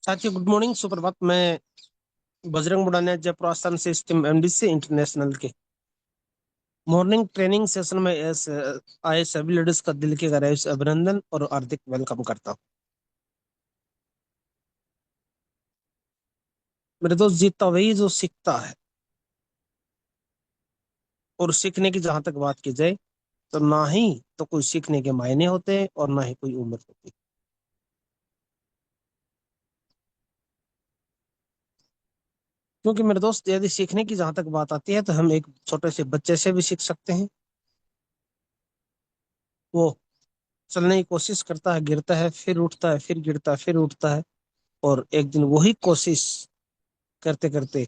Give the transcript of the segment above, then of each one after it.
साथियों good morning, सुप्रभात। मैं Bajrang Budania Jaipur Aasthan system MDC international के मॉर्निंग ट्रेनिंग सेशन में आए सभी लेडीज का दिल के गहराई से अभिनंदन और हार्दिक वेलकम करता हूँ। मेरे दोस्त, जीतता वही जो सीखता है। और सीखने की जहां तक बात की जाए तो ना ही तो कोई सीखने के मायने होते हैं और ना ही कोई उम्र होती। क्योंकि मेरे दोस्त, यदि सीखने की जहां तक बात आती है तो हम एक छोटे से बच्चे से भी सीख सकते हैं। वो चलने की कोशिश करता है, गिरता है, फिर उठता है, फिर गिरता है, फिर उठता है। और एक दिन वही कोशिश करते करते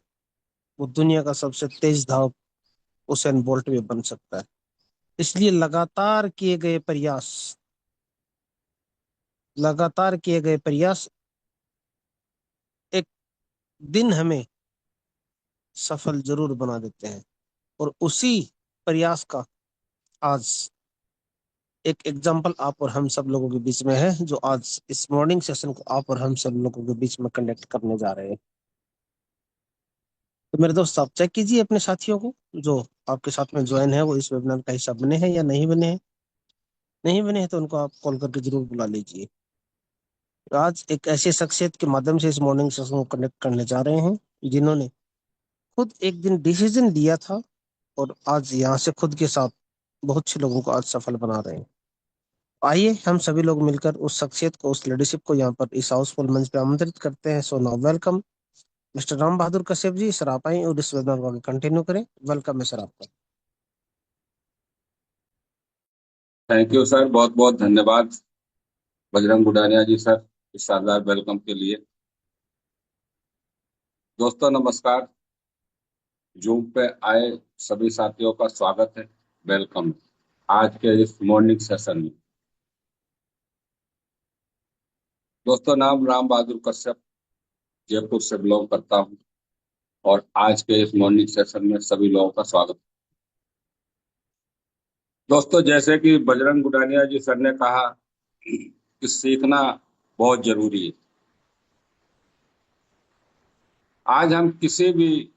वो दुनिया का सबसे तेज धावक उसेन बोल्ट भी बन सकता है। इसलिए लगातार किए गए प्रयास एक दिन हमें सफल जरूर बना देते हैं। और उसी प्रयास का आज एक एग्जाम्पल आप और हम सब लोगों के बीच में है, जो आज इस मॉर्निंग सेशन को आप और हम सब लोगों के बीच में कंडक्ट करने जा रहे हैं। तो मेरे दोस्त, आप चेक कीजिए अपने साथियों को जो आपके साथ में ज्वाइन है, वो इस वेबिनार का हिस्सा बने हैं या नहीं बने हैं। नहीं बने हैं तो उनको आप कॉल करके जरूर बुला लीजिए। आज एक ऐसे शख्सियत के माध्यम से इस मॉर्निंग सेशन को कनेक्ट करने जा रहे हैं जिन्होंने खुद एक दिन डिसीजन लिया था और आज यहाँ से खुद के साथ बहुत से लोगों को आज सफल बना रहे हैं। आइए हम सभी लोग मिलकर उस शख्सियत को, उस लीडरशिप को यहाँ पर इस हाउसफुल मंच पे आमंत्रित करते हैं। So now welcome mister Ram Bahadur Kashyap ji. Sir आप आइए और इस वेबिनार को आगे कंटिन्यू करें। वेलकम है सर आपका। थैंक यू सर, बहुत बहुत धन्यवाद बजरंग गुडानिया जी सर, इस शानदार वेलकम के लिए। दोस्तों नमस्कार। जूम पे आए सभी साथियों का स्वागत है, वेलकम आज के इस मॉर्निंग सेशन में। दोस्तों, नाम राम बहादुर कश्यप, जयपुर से बिलोंग करता हूँ और आज के इस मॉर्निंग सेशन में सभी लोगों का स्वागत। दोस्तों, जैसे कि बजरंग गुडानिया जी सर ने कहा कि सीखना बहुत जरूरी है। आज हम किसी भी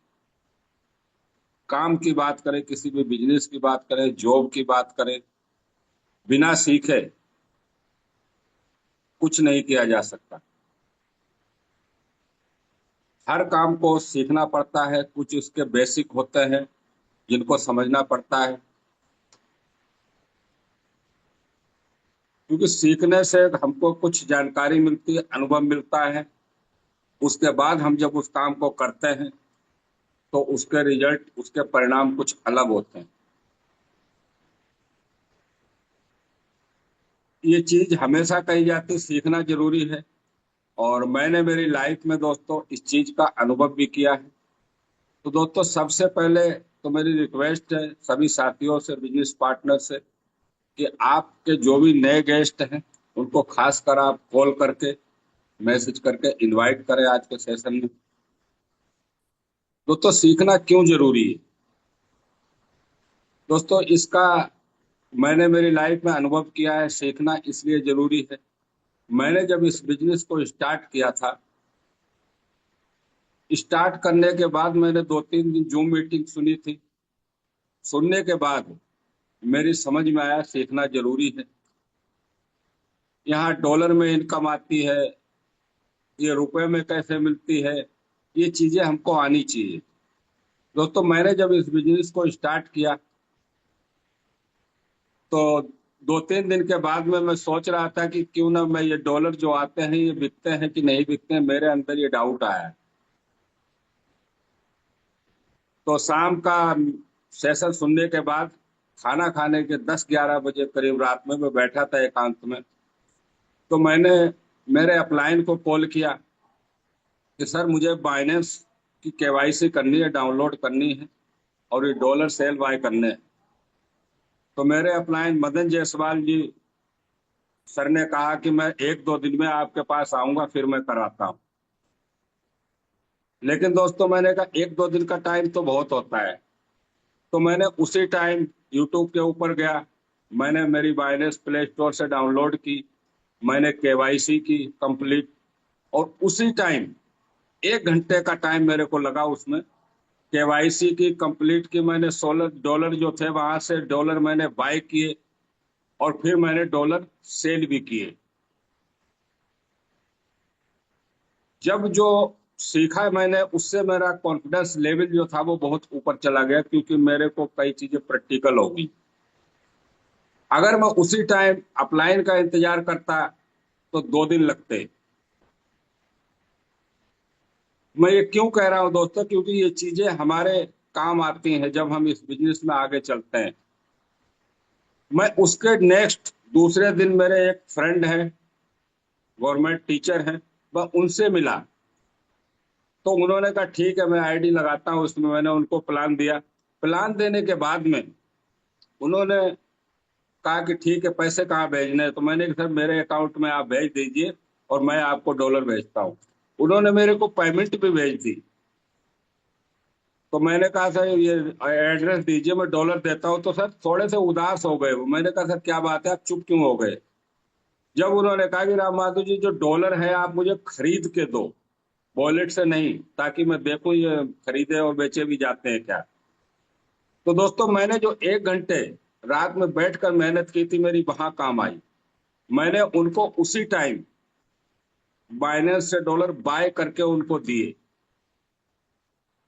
काम की बात करें, किसी भी बिजनेस की बात करें, जॉब की बात करें, बिना सीखे कुछ नहीं किया जा सकता। हर काम को सीखना पड़ता है, कुछ उसके बेसिक होते हैं जिनको समझना पड़ता है, क्योंकि सीखने से हमको कुछ जानकारी मिलती है, अनुभव मिलता है। उसके बाद हम जब उस काम को करते हैं तो उसके रिजल्ट, उसके परिणाम कुछ अलग होते हैं। ये चीज हमेशा कही जाती है, सीखना जरूरी है। और मैंने मेरी लाइफ में दोस्तों इस चीज का अनुभव भी किया है। तो दोस्तों, सबसे पहले तो मेरी रिक्वेस्ट है सभी साथियों से, बिजनेस पार्टनर से, कि आपके जो भी नए गेस्ट हैं उनको खास कर आप कॉल करके, मैसेज करके इनवाइट करें आज के सेशन में। दोस्तों, सीखना क्यों जरूरी है? दोस्तों, इसका मैंने मेरी लाइफ में अनुभव किया है। सीखना इसलिए जरूरी है, मैंने जब इस बिजनेस को स्टार्ट किया था, स्टार्ट करने के बाद मैंने 2-3 दिन जूम मीटिंग सुनी थी। सुनने के बाद मेरी समझ में आया सीखना जरूरी है। यहाँ डॉलर में इनकम आती है, ये रुपए में कैसे मिलती है, ये चीजें हमको आनी चाहिए। दोस्तों, मैंने जब इस बिजनेस को स्टार्ट किया तो 2-3 दिन के बाद में मैं सोच रहा था कि क्यों ना मैं ये डॉलर जो आते हैं ये बिकते हैं कि नहीं बिकते हैं, मेरे अंदर ये डाउट आया। तो शाम का सेशन सुनने के बाद, खाना खाने के 10-11 बजे करीब रात में मैं बैठा था एकांत में, तो मैंने मेरे अपलाइन को कॉल किया कि सर मुझे बाइनेंस की केवाईसी करनी है, डाउनलोड करनी है और ये डॉलर सेल बाय करने हैं। तो मेरे अपलाइन मदन जायसवाल जी सर ने कहा कि मैं 1-2 दिन में आपके पास आऊंगा, फिर मैं कराता हूँ। लेकिन दोस्तों, मैंने कहा 1-2 दिन का टाइम तो बहुत होता है। तो मैंने उसी टाइम यूट्यूब के ऊपर गया, मैंने मेरी बाइनेंस प्ले स्टोर से डाउनलोड की, मैंने केवाईसी की कंप्लीट, और उसी टाइम 1 घंटे का टाइम मेरे को लगा उसमें। केवाईसी की कंप्लीट की मैंने, $16 जो थे वहां से डॉलर मैंने बाय किए और फिर मैंने डॉलर सेल भी किए। जब जो सीखा मैंने, उससे मेरा कॉन्फिडेंस लेवल जो था वो बहुत ऊपर चला गया, क्योंकि मेरे को कई चीजें प्रैक्टिकल होगी। अगर मैं उसी टाइम अपलाइन का इंतजार करता तो 2 दिन लगते। मैं ये क्यों कह रहा हूं दोस्तों, क्योंकि ये चीजें हमारे काम आती हैं जब हम इस बिजनेस में आगे चलते हैं। मैं उसके नेक्स्ट दूसरे दिन, मेरे एक फ्रेंड है, गवर्नमेंट टीचर हैं, मैं उनसे मिला। तो उन्होंने कहा ठीक है मैं आईडी लगाता हूँ उसमें। मैंने उनको प्लान दिया। प्लान देने के बाद में उन्होंने कहा कि ठीक है पैसे कहाँ भेजने हैं। तो मैंने कहा सर मेरे अकाउंट में आप भेज दीजिए और मैं आपको डॉलर भेजता हूँ। उन्होंने मेरे को पेमेंट भी भेज दी। तो मैंने कहा सर ये एड्रेस दीजिए मैं डॉलर देता हूँ। तो सर थोड़े से उदास हो गए वो। मैंने कहा सर क्या बात है, आप चुप क्यों हो गए? जब उन्होंने कहा कि राम माधव जी जो डॉलर है आप मुझे खरीद के दो, वॉलेट से नहीं, ताकि मैं देखूं ये खरीदे और बेचे भी जाते हैं क्या। तो दोस्तों मैंने जो 1 घंटे रात में बैठकर मेहनत की थी, मेरी वहां काम आई। मैंने उनको उसी टाइम बाइनेंस से डॉलर बाय करके उनको दिए।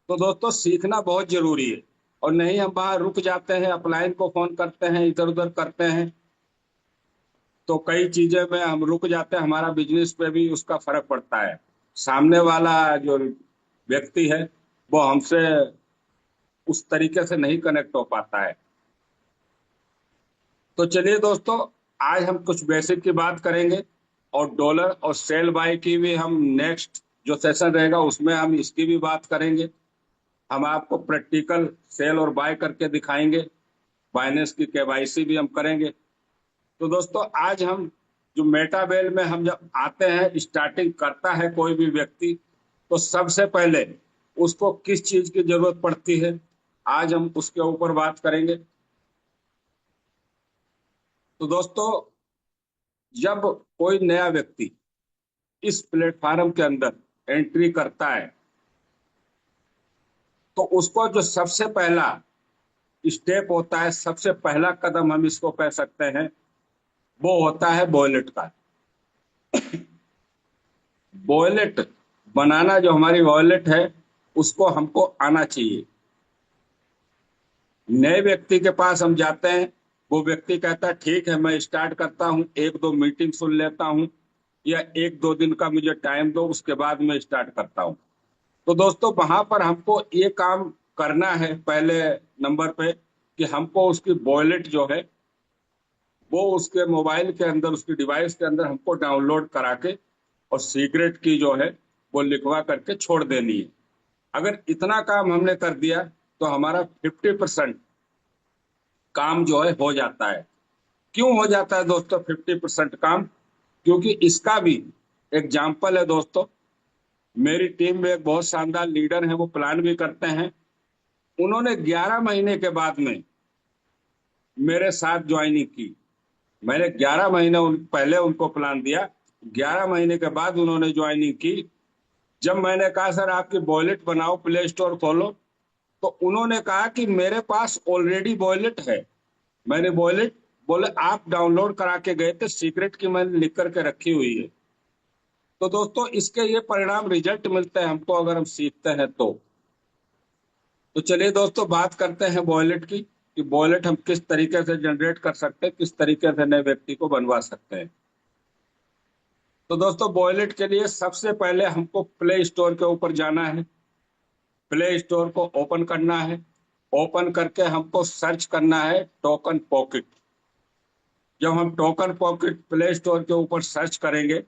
तो दोस्तों सीखना बहुत जरूरी है। और नहीं हम वहां रुक जाते हैं, अपलाइन को फोन करते हैं, इधर उधर करते हैं, तो कई चीजें में हम रुक जाते हैं, हमारा बिजनेस पे भी उसका फर्क पड़ता है। सामने वाला जो व्यक्ति है वो हमसे उस तरीके से नहीं कनेक्ट हो पाता है। तो चलिए दोस्तों, आज हम कुछ बेसिक की बात करेंगे और डॉलर और सेल बाय की भी हम नेक्स्ट जो सेशन रहेगा उसमें हम इसकी भी बात करेंगे। हम आपको प्रैक्टिकल सेल और बाय करके दिखाएंगे। बाइनेंस की केवाईसी भी हम करेंगे। तो दोस्तों आज हम जो मेटाबेल में हम जब आते हैं, स्टार्टिंग करता है कोई भी व्यक्ति, तो सबसे पहले उसको किस चीज की जरूरत पड़ती है, आज हम उसके ऊपर बात करेंगे। तो दोस्तों जब कोई नया व्यक्ति इस प्लेटफॉर्म के अंदर एंट्री करता है, तो उसको जो सबसे पहला स्टेप होता है, सबसे पहला कदम हम इसको कह सकते हैं, वो होता है वॉलेट का। वॉलेट बनाना, जो हमारी वॉलेट है उसको हमको आना चाहिए। नए व्यक्ति के पास हम जाते हैं, वो व्यक्ति कहता है ठीक है मैं स्टार्ट करता हूँ, 1-2 मीटिंग सुन लेता हूँ, या 1-2 दिन का मुझे टाइम दो, उसके बाद मैं स्टार्ट करता हूँ। तो दोस्तों वहां पर हमको ये काम करना है पहले नंबर पे, कि हमको उसकी वॉलेट जो है वो उसके मोबाइल के अंदर, उसकी डिवाइस के अंदर हमको डाउनलोड करा के और सीक्रेट की जो है वो लिखवा करके छोड़ देनी है। अगर इतना काम हमने कर दिया तो हमारा 50% काम जो है हो जाता है। क्यों हो जाता है दोस्तों 50% काम? क्योंकि इसका भी एग्जाम्पल है दोस्तों। मेरी टीम में एक बहुत शानदार लीडर है, वो प्लान भी करते हैं। उन्होंने 11 महीने के बाद में मेरे साथ ज्वाइनिंग की। मैंने 11 महीने पहले उनको प्लान दिया, 11 महीने के बाद उन्होंने ज्वाइनिंग की। जब मैंने कहा सर आपकी वॉलेट बनाओ, प्ले स्टोर खोलो, तो उन्होंने कहा कि मेरे पास ऑलरेडी वॉलेट है। मैंने वॉलेट, बोले आप डाउनलोड करा के गए थे, सीक्रेट की मैंने लिख करके रखी हुई है। तो दोस्तों इसके ये परिणाम, रिजल्ट मिलते हैं हमको अगर हम सीखते हैं तो चलिए दोस्तों बात करते हैं वॉलेट की, कि वॉलेट हम किस तरीके से जनरेट कर सकते हैं, किस तरीके से नए व्यक्ति को बनवा सकते हैं। तो दोस्तों वॉलेट के लिए सबसे पहले हमको प्ले स्टोर के ऊपर जाना है। प्ले स्टोर को ओपन करना है। ओपन करके हमको सर्च करना है टोकन पॉकेट। जब हम टोकन पॉकेट प्ले स्टोर के ऊपर सर्च करेंगे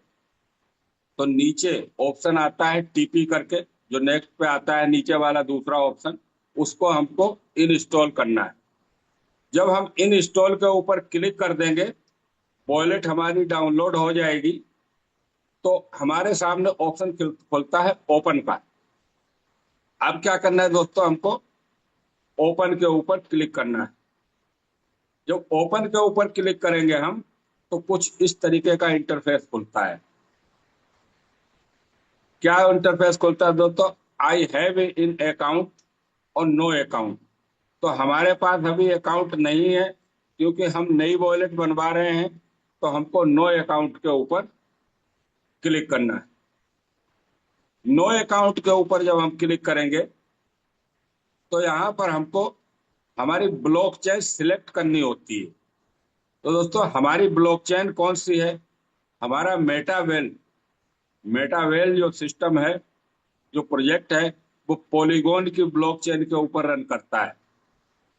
तो नीचे ऑप्शन आता है टीपी करके, जो नेक्स्ट पे आता है नीचे वाला दूसरा ऑप्शन, उसको हमको इंस्टॉल करना है। जब हम इंस्टॉल के ऊपर क्लिक कर देंगे, वॉलेट हमारी डाउनलोड हो जाएगी। तो हमारे सामने ऑप्शन खुलता है ओपन का। अब क्या करना है दोस्तों, हमको ओपन के ऊपर क्लिक करना है। जब ओपन के ऊपर क्लिक करेंगे हम, तो कुछ इस तरीके का इंटरफेस खुलता है। क्या इंटरफेस खुलता है दोस्तों? आई हैव इन अकाउंट और नो अकाउंट। तो हमारे पास अभी अकाउंट नहीं है, क्योंकि हम नई वॉलेट बनवा रहे हैं। तो हमको नो अकाउंट के ऊपर क्लिक करना है। नो अकाउंट के ऊपर जब हम क्लिक करेंगे तो यहाँ पर हमको हमारी ब्लॉकचेन सिलेक्ट करनी होती है। तो दोस्तों हमारी ब्लॉकचेन कौन सी है? हमारा मेटावेल। मेटावेल जो सिस्टम है, जो प्रोजेक्ट है, वो पॉलीगॉन की ब्लॉकचेन के ऊपर रन करता है।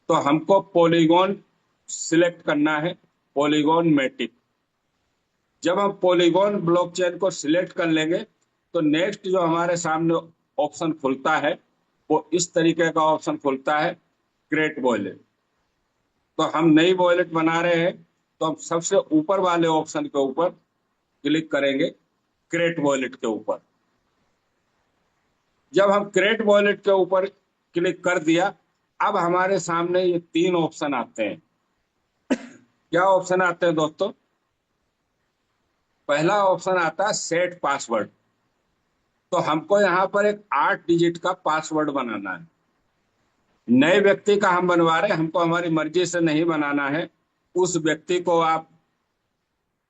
तो हमको पॉलीगॉन सिलेक्ट करना है, पॉलीगॉन मैटिक। जब हम पॉलीगॉन ब्लॉकचेन को सिलेक्ट कर लेंगे तो नेक्स्ट जो हमारे सामने ऑप्शन खुलता है वो इस तरीके का ऑप्शन खुलता है, क्रिएट वॉलेट। तो हम नई वॉलेट बना रहे हैं, तो हम सबसे ऊपर वाले ऑप्शन के ऊपर क्लिक करेंगे, क्रिएट वॉलेट के ऊपर। जब हम क्रिएट वॉलेट के ऊपर क्लिक कर दिया, अब हमारे सामने ये तीन ऑप्शन आते हैं। क्या ऑप्शन आते हैं दोस्तों? पहला ऑप्शन आता है सेट पासवर्ड। तो हमको यहाँ पर एक 8 डिजिट का पासवर्ड बनाना है। नए व्यक्ति का हम बनवा रहे हैं, हमको हमारी मर्जी से नहीं बनाना है। उस व्यक्ति को आप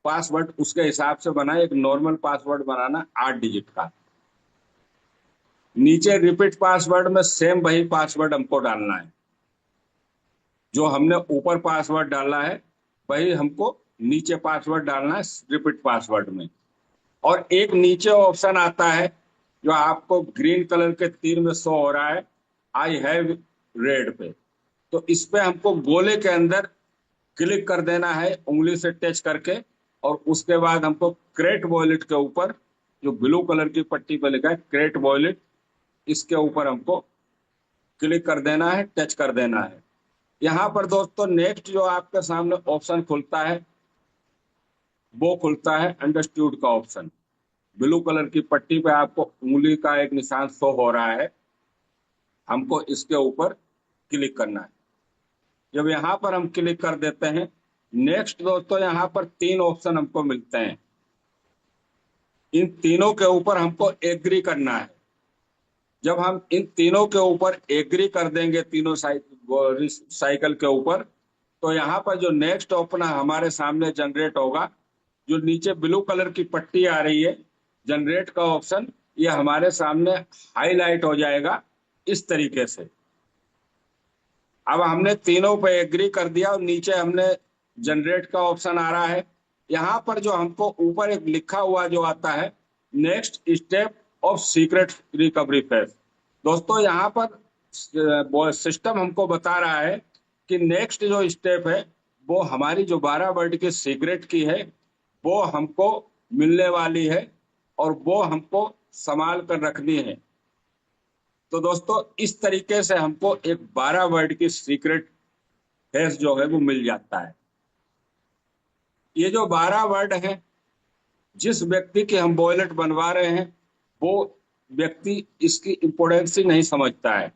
पासवर्ड उसके हिसाब से बनाए, एक नॉर्मल पासवर्ड बनाना 8 डिजिट का। नीचे रिपीट पासवर्ड में सेम वही पासवर्ड हमको डालना है, जो हमने ऊपर पासवर्ड डाला है वही हमको नीचे पासवर्ड डालना है रिपीट पासवर्ड में। और एक नीचे ऑप्शन आता है जो आपको ग्रीन कलर के तीर में शो हो रहा है, आई हैव रेड पे। तो इस पे हमको गोले के अंदर क्लिक कर देना है उंगली से टच करके, और उसके बाद हमको क्रिएट वॉलेट के ऊपर जो ब्लू कलर की पट्टी पे लिखा है क्रिएट वॉलेट, इसके ऊपर हमको क्लिक कर देना है, टच कर देना है। यहाँ पर दोस्तों नेक्स्ट जो आपके सामने ऑप्शन खुलता है वो खुलता है अंडरस्टूड का ऑप्शन। ब्लू कलर की पट्टी पे आपको उंगली का एक निशान शो हो रहा है, हमको इसके ऊपर क्लिक करना है। जब यहाँ पर हम क्लिक कर देते हैं, नेक्स्ट दोस्तों यहाँ पर तीन ऑप्शन हमको मिलते हैं। इन तीनों के ऊपर हमको एग्री करना है। जब हम इन तीनों के ऊपर एग्री कर देंगे, तीनों साइकिल के ऊपर, तो यहाँ पर जो नेक्स्ट ऑप्शन हमारे सामने जनरेट होगा, जो नीचे ब्लू कलर की पट्टी आ रही है जनरेट का ऑप्शन, ये हमारे सामने हाईलाइट हो जाएगा इस तरीके से। अब हमने तीनों पे एग्री कर दिया और नीचे हमने जनरेट का ऑप्शन आ रहा है। यहाँ पर जो हमको ऊपर एक लिखा हुआ जो आता है next step of secret recovery phase. दोस्तों यहाँ पर सिस्टम हमको बता रहा है कि नेक्स्ट जो स्टेप है वो हमारी जो 12 वर्ड की सीक्रेट की है वो हमको मिलने वाली है, और वो हमको संभाल कर रखनी है। तो दोस्तों इस तरीके से हमको एक 12 वर्ड की सीक्रेट हैश जो है वो मिल जाता है। ये जो 12 वर्ड है, जिस व्यक्ति की हम वॉलेट बनवा रहे हैं वो व्यक्ति इसकी इंपोर्टेंस ही नहीं समझता है,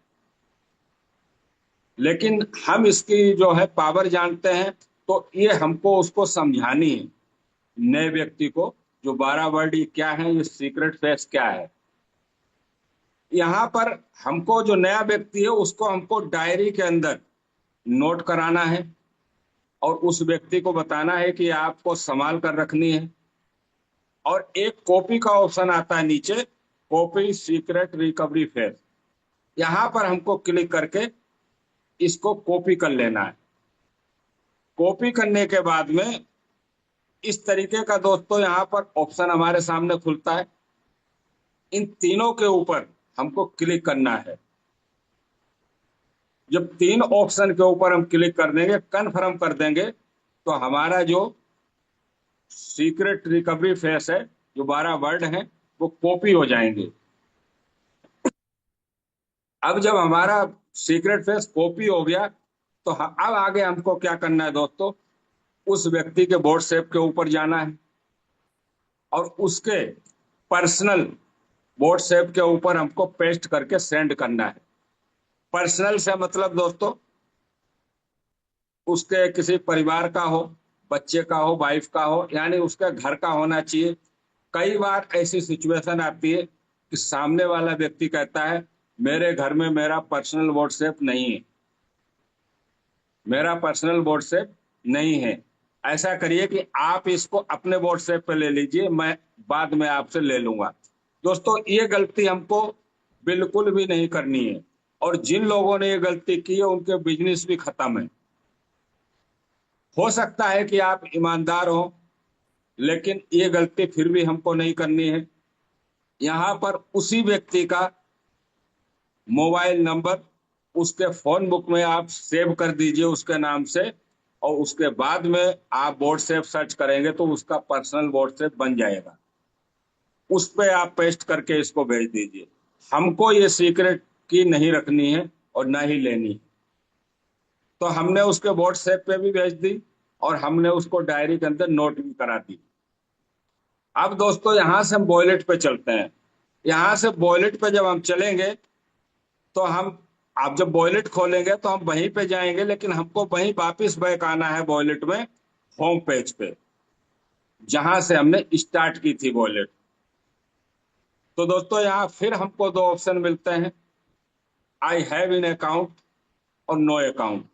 लेकिन हम इसकी जो है पावर जानते हैं। तो ये हमको उसको समझानी है नए व्यक्ति को, जो 12 वर्ड ये क्या है, ये सीक्रेट फेस क्या है। यहाँ पर हमको जो नया व्यक्ति है उसको हमको डायरी के अंदर नोट कराना है, और उस व्यक्ति को बताना है कि आपको संभाल कर रखनी है। और एक कॉपी का ऑप्शन आता है नीचे, कॉपी सीक्रेट रिकवरी फेस। यहाँ पर हमको क्लिक करके इसको कॉपी कर लेना है। कॉपी करने के बाद में इस तरीके का दोस्तों यहाँ पर ऑप्शन हमारे सामने खुलता है। इन तीनों के ऊपर हमको क्लिक करना है। जब तीन ऑप्शन के ऊपर हम क्लिक कर देंगे, कन्फर्म कर देंगे, तो हमारा जो सीक्रेट रिकवरी फेस है, जो 12 वर्ड हैं, वो कॉपी हो जाएंगे। अब जब हमारा सीक्रेट फेस कॉपी हो गया, तो अब आगे हमको क्या करना है दोस्तों? उस व्यक्ति के व्हाट्सएप के ऊपर जाना है और उसके पर्सनल व्हाट्सएप के ऊपर हमको पेस्ट करके सेंड करना है। पर्सनल से मतलब दोस्तों उसके किसी परिवार का हो, बच्चे का हो, वाइफ का हो, यानी उसके घर का होना चाहिए। कई बार ऐसी सिचुएशन आती है कि सामने वाला व्यक्ति कहता है मेरे घर में मेरा पर्सनल व्हाट्सएप नहीं है, मेरा पर्सनल व्हाट्सएप नहीं है। ऐसा करिए कि आप इसको अपने व्हाट्सएप पे ले लीजिए, मैं बाद में आपसे ले लूंगा। दोस्तों, ये गलती हमको बिल्कुल भी नहीं करनी है, और जिन लोगों ने ये गलती की है उनके बिजनेस भी खत्म है। हो सकता है कि आप ईमानदार हो, लेकिन ये गलती फिर भी हमको नहीं करनी है। यहाँ पर उसी व्यक्ति का मोबाइल नंबर उसके फोन बुक में आप सेव कर दीजिए उसके नाम से, और उसके बाद में आप व्हाट्सएप सर्च करेंगे तो उसका पर्सनल व्हाट्सएप बन जाएगा। उस पे आप पेस्ट करके इसको भेज दीजिए। हमको ये सीक्रेट की नहीं रखनी है और ना ही लेनी है। तो हमने उसके व्हाट्सएप पे भी भेज दी, और हमने उसको डायरी के अंदर नोट भी करा दी। अब दोस्तों, यहां से हम वॉलेट पे चलते हैं। यहां से वॉलेट पे जब हम चलेंगे तो हम, आप जब वॉलेट खोलेंगे तो हम वहीं पे जाएंगे, लेकिन हमको वहीं वापस बैक आना है वॉलेट में, होम पेज पे, जहां से हमने स्टार्ट की थी वॉलेट। तो दोस्तों, यहाँ फिर हमको दो ऑप्शन मिलते हैं, आई हैव इन अकाउंट और नो अकाउंट।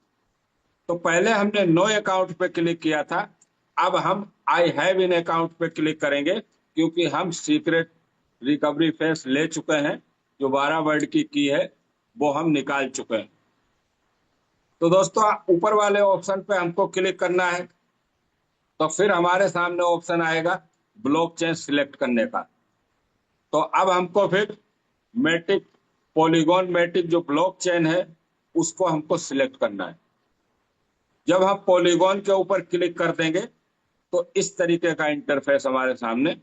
तो पहले हमने नो अकाउंट पे क्लिक किया था, अब हम आई हैव इन अकाउंट पे क्लिक करेंगे, क्योंकि हम सीक्रेट रिकवरी फेस ले चुके हैं। जो 12 वर्ड की है वो हम निकाल चुके हैं। तो दोस्तों, ऊपर वाले ऑप्शन पे हमको क्लिक करना है, तो फिर हमारे सामने ऑप्शन आएगा ब्लॉकचेन सिलेक्ट करने का। तो अब हमको फिर मैटिक, पॉलीगॉन मैटिक जो ब्लॉकचेन है उसको हमको सिलेक्ट करना है। जब हम पॉलीगॉन के ऊपर क्लिक कर देंगे तो इस तरीके का इंटरफेस हमारे सामने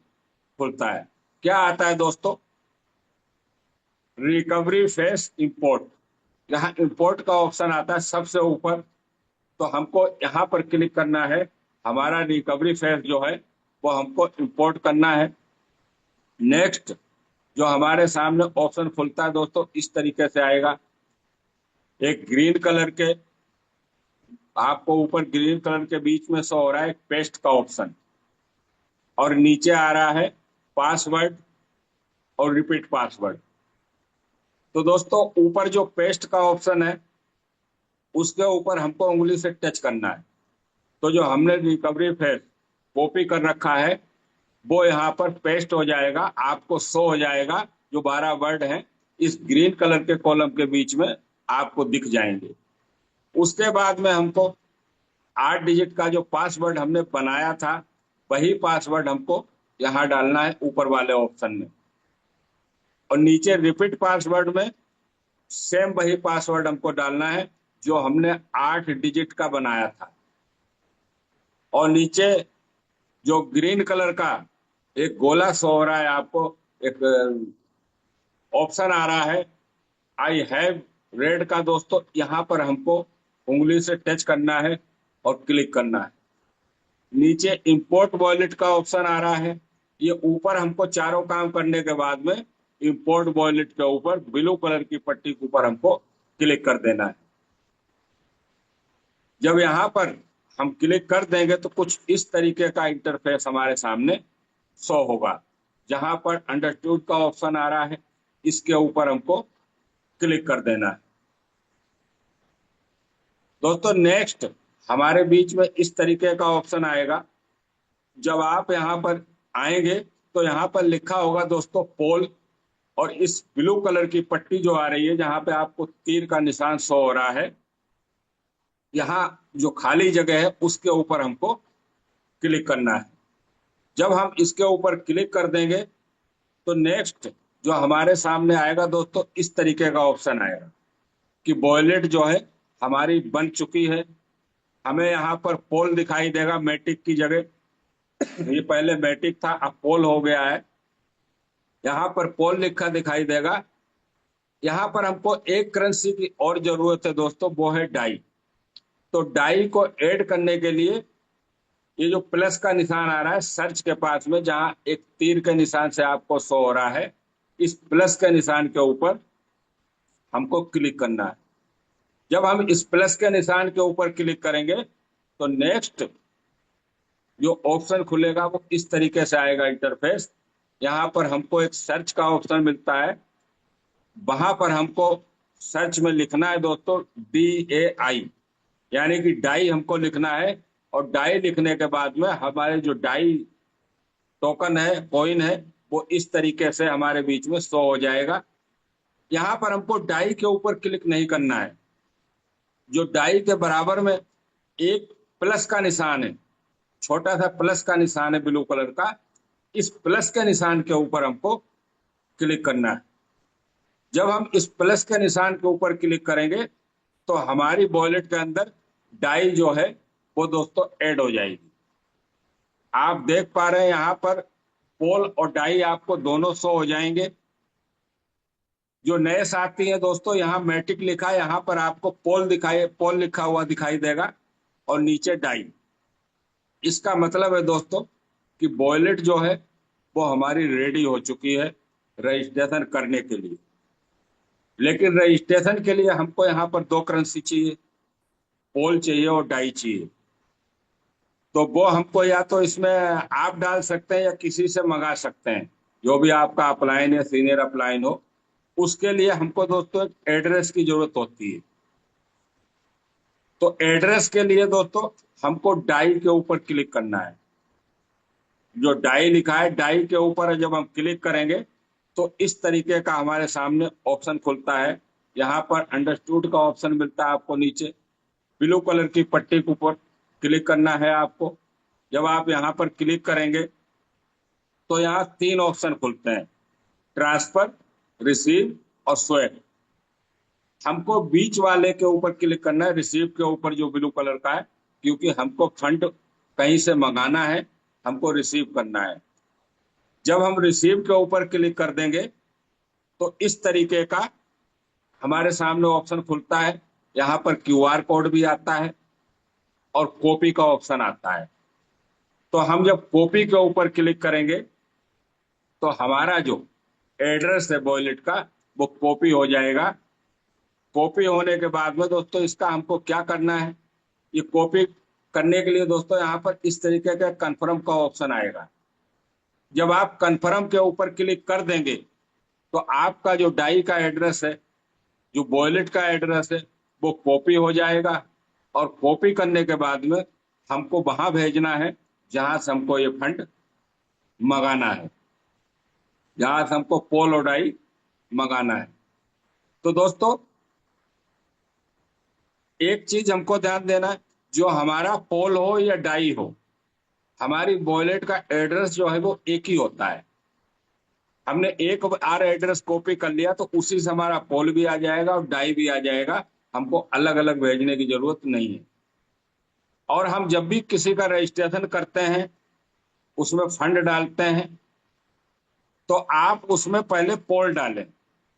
खुलता है। क्या आता है दोस्तों? Recovery face import. यहाँ इंपोर्ट का ऑप्शन आता है सबसे ऊपर, तो हमको यहाँ पर क्लिक करना है। हमारा रिकवरी फेस जो है वो हमको इंपोर्ट करना है। नेक्स्ट, जो हमारे सामने ऑप्शन खुलता है दोस्तों, इस तरीके से आएगा। एक ग्रीन कलर के, आपको ऊपर ग्रीन कलर के बीच में शो हो रहा है पेस्ट का ऑप्शन, और नीचे आ रहा है पासवर्ड और रिपीट पासवर्ड। तो दोस्तों, ऊपर जो पेस्ट का ऑप्शन है उसके ऊपर हमको उंगली से टच करना है। तो जो हमने रिकवरी फेस कॉपी कर रखा है वो यहाँ पर पेस्ट हो जाएगा, आपको शो हो जाएगा। जो 12 वर्ड हैं इस ग्रीन कलर के कॉलम के बीच में आपको दिख जाएंगे। उसके बाद में हमको 8 डिजिट का जो पासवर्ड हमने बनाया था वही पासवर्ड हमको यहाँ डालना है ऊपर वाले ऑप्शन में, और नीचे रिपीट पासवर्ड में सेम वही पासवर्ड हमको डालना है जो हमने 8 डिजिट का बनाया था। और नीचे जो ग्रीन कलर का एक गोला शो हो रहा है आपको, एक ऑप्शन आ रहा है आई हैव रेड का, दोस्तों यहाँ पर हमको उंगली से टच करना है और क्लिक करना है। नीचे इंपोर्ट वॉलेट का ऑप्शन आ रहा है। ये ऊपर हमको चारों काम करने के बाद में इंपोर्ट वॉलेट के ऊपर ब्लू कलर की पट्टी के ऊपर हमको क्लिक कर देना है। जब यहाँ पर हम क्लिक कर देंगे तो कुछ इस तरीके का इंटरफेस हमारे सामने शो होगा। जहां पर अंडरस्टूड का ऑप्शन आ रहा है इसके ऊपर हमको क्लिक कर देना है। दोस्तों, नेक्स्ट हमारे बीच में इस तरीके का ऑप्शन आएगा। जब आप यहाँ पर आएंगे तो यहाँ पर लिखा होगा दोस्तों पोल, और इस ब्लू कलर की पट्टी जो आ रही है जहां पे आपको तीर का निशान शो हो रहा है, यहाँ जो खाली जगह है उसके ऊपर हमको क्लिक करना है। जब हम इसके ऊपर क्लिक कर देंगे तो नेक्स्ट जो हमारे सामने आएगा दोस्तों, इस तरीके का ऑप्शन आएगा कि वॉलेट जो है हमारी बन चुकी है। हमें यहाँ पर पोल दिखाई देगा मैटिक की जगह। ये पहले मैटिक था, अब पोल हो गया है। यहाँ पर पोल लिखा दिखाई देगा। यहाँ पर हमको एक करेंसी की और जरूरत है दोस्तों, वो है डाई। तो डाई को ऐड करने के लिए ये जो प्लस का निशान आ रहा है सर्च के पास में, जहां एक तीर के निशान से आपको शो हो रहा है, इस प्लस के निशान के ऊपर हमको क्लिक करना है। जब हम इस प्लस के निशान के ऊपर क्लिक करेंगे तो नेक्स्ट जो ऑप्शन खुलेगा वो इस तरीके से आएगा इंटरफेस। यहाँ पर हमको एक सर्च का ऑप्शन मिलता है, वहां पर हमको सर्च में लिखना है दोस्तों DAI, यानी कि डाई हमको लिखना है। और डाई लिखने के बाद में हमारे जो डाई टोकन है, कॉइन है, वो इस तरीके से हमारे बीच में शो हो जाएगा। यहाँ पर हमको डाई के ऊपर क्लिक नहीं करना है। जो डाई के बराबर में एक प्लस का निशान है, छोटा सा प्लस का निशान है ब्लू कलर का, इस प्लस के निशान के ऊपर हमको क्लिक करना है। जब हम इस प्लस के निशान के ऊपर क्लिक करेंगे तो हमारी वॉलेट के अंदर डाई जो है वो दोस्तों ऐड हो जाएगी। आप देख पा रहे हैं यहाँ पर पोल और डाई आपको दोनों शो हो जाएंगे। जो नए साथी हैं दोस्तों, यहाँ मैटिक लिखा है, यहाँ पर आपको पोल लिखा हुआ दिखाई देगा और नीचे डाई। इसका मतलब है दोस्तों कि वॉलेट जो है वो हमारी रेडी हो चुकी है रजिस्ट्रेशन करने के लिए। लेकिन रजिस्ट्रेशन के लिए हमको यहाँ पर दो करेंसी चाहिए, पोल चाहिए और डाई चाहिए। तो वो हमको या तो इसमें आप डाल सकते हैं या किसी से मंगा सकते हैं, जो भी आपका अपलाइन या सीनियर अपलाइन हो। उसके लिए हमको दोस्तों एक एड्रेस की जरूरत होती है। तो एड्रेस के लिए दोस्तों हमको डाई के ऊपर क्लिक करना है। जो डाई लिखा है, डाई के ऊपर जब हम क्लिक करेंगे तो इस तरीके का हमारे सामने ऑप्शन खुलता है। यहाँ पर अंडरस्टूड का ऑप्शन मिलता है आपको नीचे, ब्लू कलर की पट्टी के ऊपर क्लिक करना है आपको। जब आप यहाँ पर क्लिक करेंगे तो यहाँ तीन ऑप्शन खुलते हैं, ट्रांसफर, रिसीव और स्वेप। हमको बीच वाले के ऊपर क्लिक करना है, रिसीव के ऊपर जो ब्लू कलर का है, क्योंकि हमको फंड कहीं से मंगाना है, हमको रिसीव करना है। जब हम रिसीव के ऊपर क्लिक कर देंगे तो इस तरीके का हमारे सामने ऑप्शन खुलता है। यहाँ पर QR कोड भी आता है और कॉपी का ऑप्शन आता है। तो हम जब कॉपी के ऊपर क्लिक करेंगे तो हमारा जो एड्रेस है वॉलेट का वो कॉपी हो जाएगा। कॉपी होने के बाद में दोस्तों इसका हमको क्या करना है, ये कॉपी करने के लिए दोस्तों यहाँ पर इस तरीके का कन्फर्म का ऑप्शन आएगा। जब आप कन्फर्म के ऊपर क्लिक कर देंगे तो आपका जो डाई का एड्रेस है, जो वॉलेट का एड्रेस है, वो कॉपी हो जाएगा। और कॉपी करने के बाद में हमको वहां भेजना है जहां से हमको ये फंड मंगाना है, जहां से हमको पोल और डाई मंगाना है। तो दोस्तों एक चीज हमको ध्यान देना है, जो हमारा पोल हो या डाई हो, हमारी वॉलेट का एड्रेस जो है वो एक ही होता है। हमने एक बार एड्रेस कॉपी कर लिया तो उसी से हमारा पोल भी आ जाएगा और डाई भी आ जाएगा, हमको अलग अलग भेजने की जरूरत नहीं है। और हम जब भी किसी का रजिस्ट्रेशन करते हैं, उसमें फंड डालते हैं, तो आप उसमें पहले पोल डालें।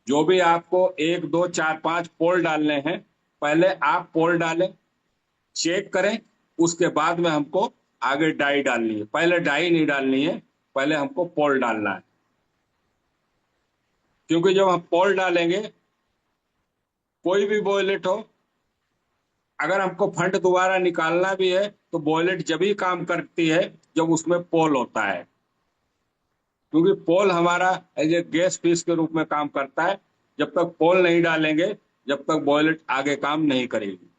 जो भी आपको 1 2 4 5 पोल डालने हैं, पहले आप पोल डालें, चेक करें, उसके बाद में हमको आगे डाई डालनी है। पहले डाई नहीं डालनी है, पहले हमको पोल डालना है। क्योंकि जब हम पोल डालेंगे, कोई भी वॉलेट हो, अगर हमको फंड दोबारा निकालना भी है तो वॉलेट जब ही काम करती है जब उसमें पोल होता है। क्योंकि पोल हमारा एज ए गैस फीस के रूप में काम करता है। जब तक पोल नहीं डालेंगे, जब तक वॉलेट आगे काम नहीं करेगी।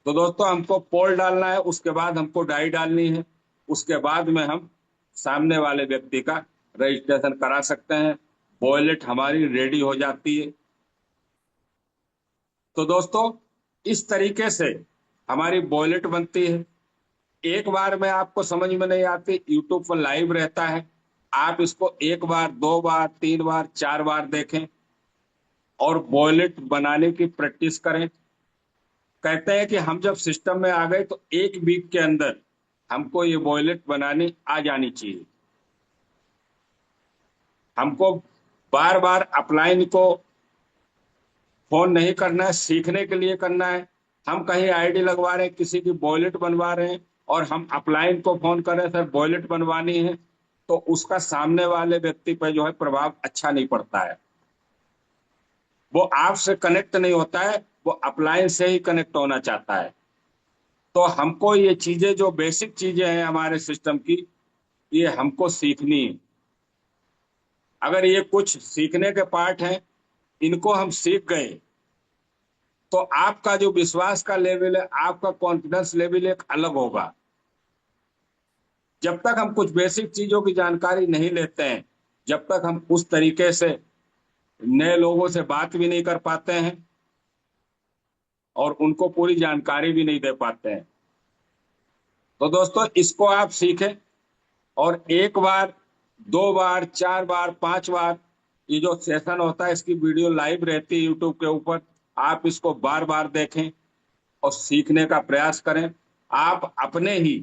तो दोस्तों हमको पोल डालना है, उसके बाद हमको डाई डालनी है, उसके बाद में हम सामने वाले व्यक्ति का रजिस्ट्रेशन करा सकते हैं, वॉलेट हमारी रेडी हो जाती है। तो दोस्तों इस तरीके से हमारी वॉलेट बनती है। एक बार में आपको समझ में नहीं आती, यूट्यूब पर लाइव रहता है, आप इसको एक बार, दो बार, तीन बार, चार बार देखें और वॉलेट बनाने की प्रैक्टिस करें। कहते हैं कि हम जब सिस्टम में आ गए तो 1 वीक के अंदर हमको ये वॉलेट बनानी आ जानी चाहिए। हमको बार बार अपलाइन को फोन नहीं करना है, सीखने के लिए करना है। हम कहीं आईडी लगवा रहे हैं, किसी की वॉलेट बनवा रहे हैं और हम अपलाइन को फोन कर रहे हैं, सर वॉलेट बनवानी है, तो उसका सामने वाले व्यक्ति पर जो है प्रभाव अच्छा नहीं पड़ता है। वो आपसे कनेक्ट नहीं होता है, वो अपलाइन से ही कनेक्ट होना चाहता है। तो हमको ये चीजें, जो बेसिक चीजें हैं हमारे सिस्टम की, ये हमको सीखनी है। अगर ये कुछ सीखने के पार्ट हैं, इनको हम सीख गए तो आपका जो विश्वास का लेवल है, आपका कॉन्फिडेंस लेवल एक अलग होगा। जब तक हम कुछ बेसिक चीजों की जानकारी नहीं लेते हैं, जब तक हम उस तरीके से नए लोगों से बात भी नहीं कर पाते हैं और उनको पूरी जानकारी भी नहीं दे पाते हैं। तो दोस्तों, इसको आप सीखें और एक बार, दो बार, चार बार, पांच बार, ये जो सेशन होता है इसकी वीडियो लाइव रहती है यूट्यूब के ऊपर, आप इसको बार बार देखें और सीखने का प्रयास करें। आप अपने ही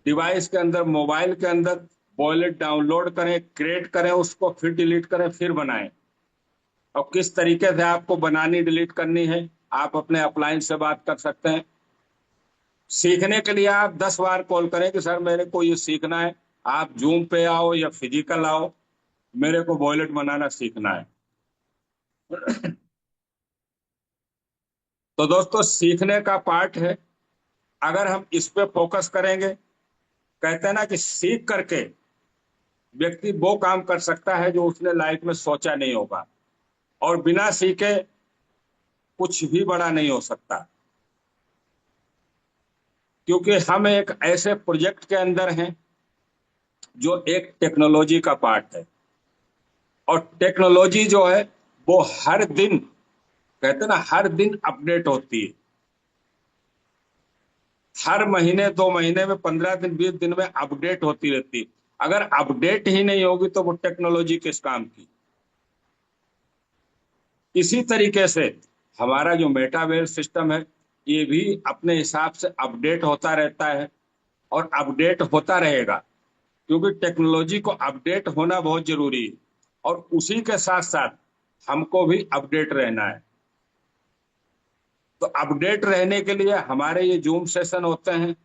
डिवाइस के अंदर, मोबाइल के अंदर वॉलेट डाउनलोड करें, क्रिएट करें, उसको फिर डिलीट करें, फिर बनाएं। और किस तरीके से आपको बनानी, डिलीट करनी है, आप अपने अपलाइन से बात कर सकते हैं। सीखने के लिए आप 10 बार कॉल करें कि सर मेरे को ये सीखना है, आप जूम पे आओ या फिजिकल आओ, मेरे को वॉलेट बनाना सीखना है। तो दोस्तों, सीखने का पार्ट है, अगर हम इस पे फोकस करेंगे, कहते हैं ना कि सीख करके व्यक्ति वो काम कर सकता है जो उसने लाइफ में सोचा नहीं होगा, और बिना सीखे कुछ भी बड़ा नहीं हो सकता। क्योंकि हम एक ऐसे प्रोजेक्ट के अंदर हैं जो एक टेक्नोलॉजी का पार्ट है, और टेक्नोलॉजी जो है वो हर दिन, कहते हैं ना, हर दिन अपडेट होती है। हर महीने, 2 महीने में, 15 दिन, 20 दिन में अपडेट होती रहती है। अगर अपडेट ही नहीं होगी तो वो टेक्नोलॉजी किस काम की। इसी तरीके से हमारा जो मेटावर्स सिस्टम है, ये भी अपने हिसाब से अपडेट होता रहता है और अपडेट होता रहेगा, क्योंकि टेक्नोलॉजी को अपडेट होना बहुत जरूरी है, और उसी के साथ साथ हमको भी अपडेट रहना है। तो अपडेट रहने के लिए हमारे ये जूम सेशन होते हैं,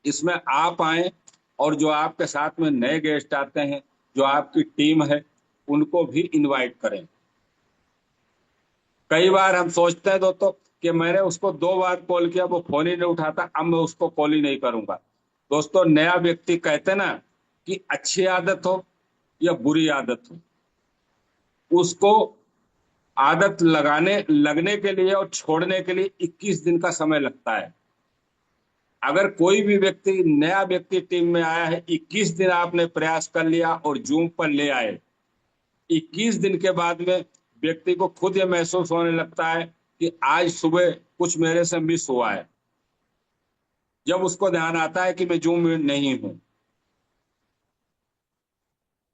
इसमें आप आए और जो आपके साथ में नए गेस्ट आते हैं, जो आपकी टीम है, उनको भी इनवाइट करें। कई बार हम सोचते हैं दोस्तों कि मैंने उसको 2 बार कॉल किया, वो फोन ही नहीं उठाता, अब मैं उसको कॉल ही नहीं करूंगा। दोस्तों, नया व्यक्ति, कहते ना कि अच्छी आदत हो या बुरी आदत हो, उसको आदत लगने के लिए और छोड़ने के लिए 21 दिन का समय लगता है। अगर कोई भी व्यक्ति, नया व्यक्ति टीम में आया है, 21 दिन आपने प्रयास कर लिया और जूम पर ले आए, 21 दिन के बाद में व्यक्ति को खुद ये महसूस होने लगता है कि आज सुबह कुछ मेरे से मिस हुआ है, जब उसको ध्यान आता है कि मैं जूम में नहीं हूं।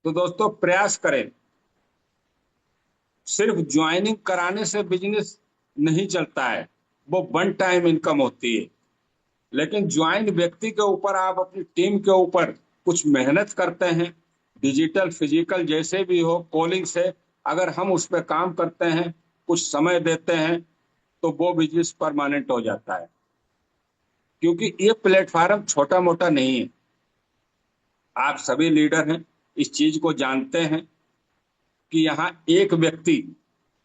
तो दोस्तों, प्रयास करें। सिर्फ ज्वाइनिंग कराने से बिजनेस नहीं चलता है, वो वन टाइम इनकम होती है। लेकिन ज्वाइन व्यक्ति के ऊपर, आप अपनी टीम के ऊपर कुछ मेहनत करते हैं, डिजिटल, फिजिकल, जैसे भी हो, कॉलिंग से अगर हम उस पर काम करते हैं, कुछ समय देते हैं, तो वो बिजनेस परमानेंट हो जाता है। क्योंकि ये प्लेटफॉर्म छोटा मोटा नहीं है। आप सभी लीडर हैं, इस चीज को जानते हैं कि यहाँ एक व्यक्ति,